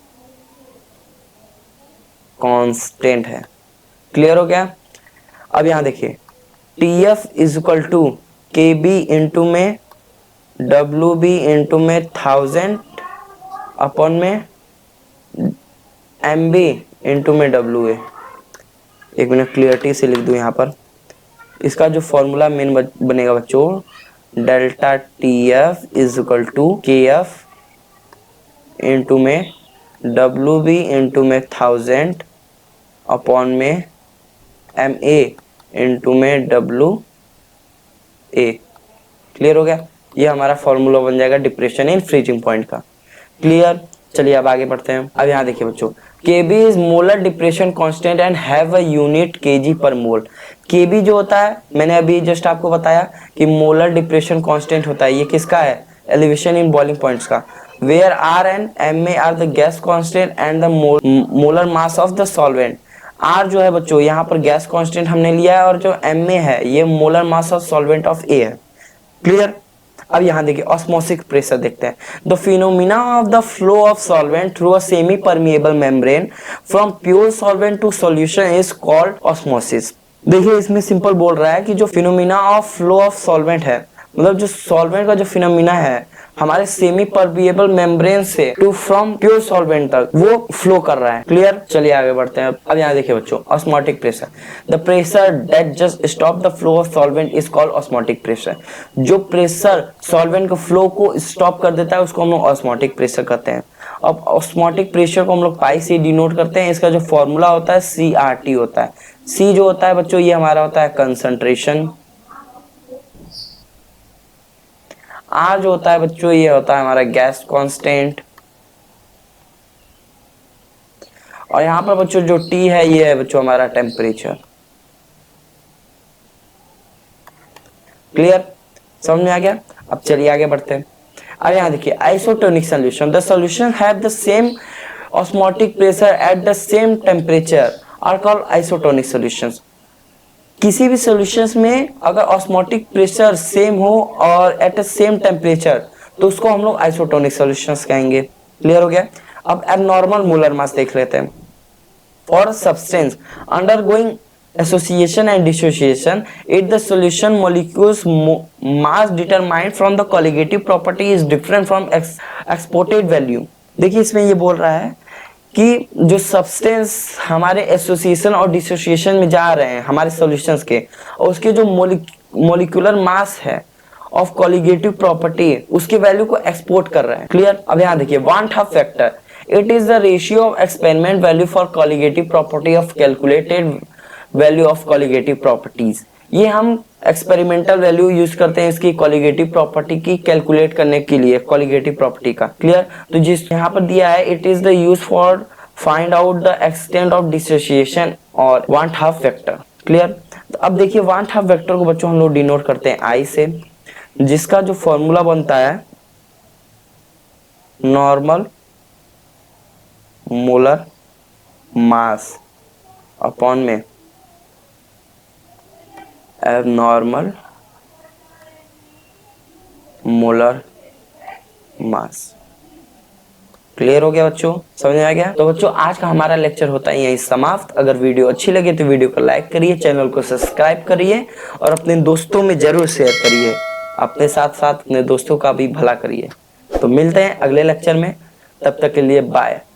कांस्टेंट है। क्लियर हो गया। अब यहां देखिए TF is equal to KB into में WB इंटू में 1000 अपॉन में MB इंटू में WA। एक मिनट क्लियरिटी से लिख दूं यहाँ पर। इसका जो फॉर्मूला मेन बनेगा बच्चों, delta TF is equal to KF into में WB इंटू में 1000 अपॉन में MA इंटू में WA। क्लियर हो गया, ये हमारा फॉर्मूला बन जाएगा डिप्रेशन इन फ्रीजिंग पॉइंट का। क्लियर, चलिए अब आगे बढ़ते हैं। अब यहाँ देखिए बच्चों, KB is molar depression constant and have a unit kg पर मोल। KB जो होता है मैंने अभी जस्ट आपको बताया कि मोलर डिप्रेशन कांस्टेंट होता है, ये किसका है, एलिवेशन इन बॉइलिंग पॉइंट्स का। Where R and Ma are the gas constant and the molar mass of the solvent। R जो है बच्चों यहाँ पर गैस कांस्टेंट हमने लिया है और जो Ma है ये molar mass of solvent of A है। क्लियर। अब यहाँ देखिए ऑस्मोसिक प्रेशर देखते हैं। The phenomena of the flow of solvent through a semi permeable membrane from pure solvent to solution is called osmosis. देखिए इसमें सिंपल बोल रहा है कि जो phenomena of flow of solvent है, मतलब जो सॉल्वेंट का जो फिनोमिना है हमारे सेमी परमिएबल मेम्ब्रेन से टू फ्रॉम प्योर सॉल्वेंट तक वो फ्लो कर रहा है। क्लियर, चलिए आगे बढ़ते हैं। अब यहाँ देखिए बच्चों osmotic pressure, the pressure that just stop the flow of solvent is called osmotic pressure. जो प्रेशर सॉल्वेंट के फ्लो को स्टॉप कर देता है उसको हम लोग ऑस्मोटिक प्रेशर कहते हैं। अब ऑस्मोटिक प्रेशर को हम लोग पाई से डिनोट करते हैं। इसका जो फॉर्मूला होता है CRT होता है। C जो होता है बच्चों ये हमारा होता है कंसंट्रेशन, R जो होता है बच्चों ये होता है हमारा गैस कांस्टेंट, और यहाँ पर बच्चों जो T है ये है बच्चों हमारा टेम्परेचर। क्लियर, समझ में आ गया। अब चलिए आगे बढ़ते हैं। अब यहाँ देखिए isotonic solution, the solution have the same osmotic pressure at the same temperature are called isotonic solutions. किसी भी सॉल्यूशंस में अगर ऑस्मोटिक प्रेशर सेम हो और एट अ सेम टेम्परेचर तो उसको हम लोग आइसोटोनिक सॉल्यूशंस कहेंगे। क्लियर हो गया। अब एबनॉर्मल मोलर मास देख लेते हैं। For substance undergoing association and dissociation it the solution molecules mass determined from the colligative property is different from exported value. देखिए इसमें ये बोल रहा है कि जो सब्सटेंस हमारे एसोसिएशन और डिसोसिएशन में जा रहे हैं हमारे सॉल्यूशंस के, और उसके जो मोलिकुलर मास है ऑफ कॉलिगेटिव प्रॉपर्टी, उसके वैल्यू को एक्सपोर्ट कर रहे हैं। क्लियर। अब यहाँ देखिए want half factor, it is the ratio of experiment value for colligative property of calculated value of colligative properties. ये हम एक्सपेरिमेंटल वैल्यू यूज करते हैं इसकी कॉलिगेटिव प्रॉपर्टी की कैलकुलेट करने के लिए, कॉलिगेटिव प्रॉपर्टी का। क्लियर। तो जिस यहाँ पर दिया है it is the use for find out the extent of dissociation और वांट हाफ फैक्टर। क्लियर। तो अब देखिए वांट हाफ फैक्टर को बच्चों हम लोग डिनोट करते हैं आई से, जिसका जो फॉर्मूला बनता है नॉर्मल मोलर मास अपॉन में एबनॉर्मल मोलर मास। क्लियर हो गया बच्चों, समझ में आ गया। तो बच्चों आज का हमारा लेक्चर होता है यहीं समाप्त। अगर वीडियो अच्छी लगे तो वीडियो को लाइक करिए, चैनल को सब्सक्राइब करिए और अपने दोस्तों में जरूर शेयर करिए। अपने साथ साथ अपने दोस्तों का भी भला करिए। तो मिलते हैं अगले लेक्चर में, तब तक के लिए बाय।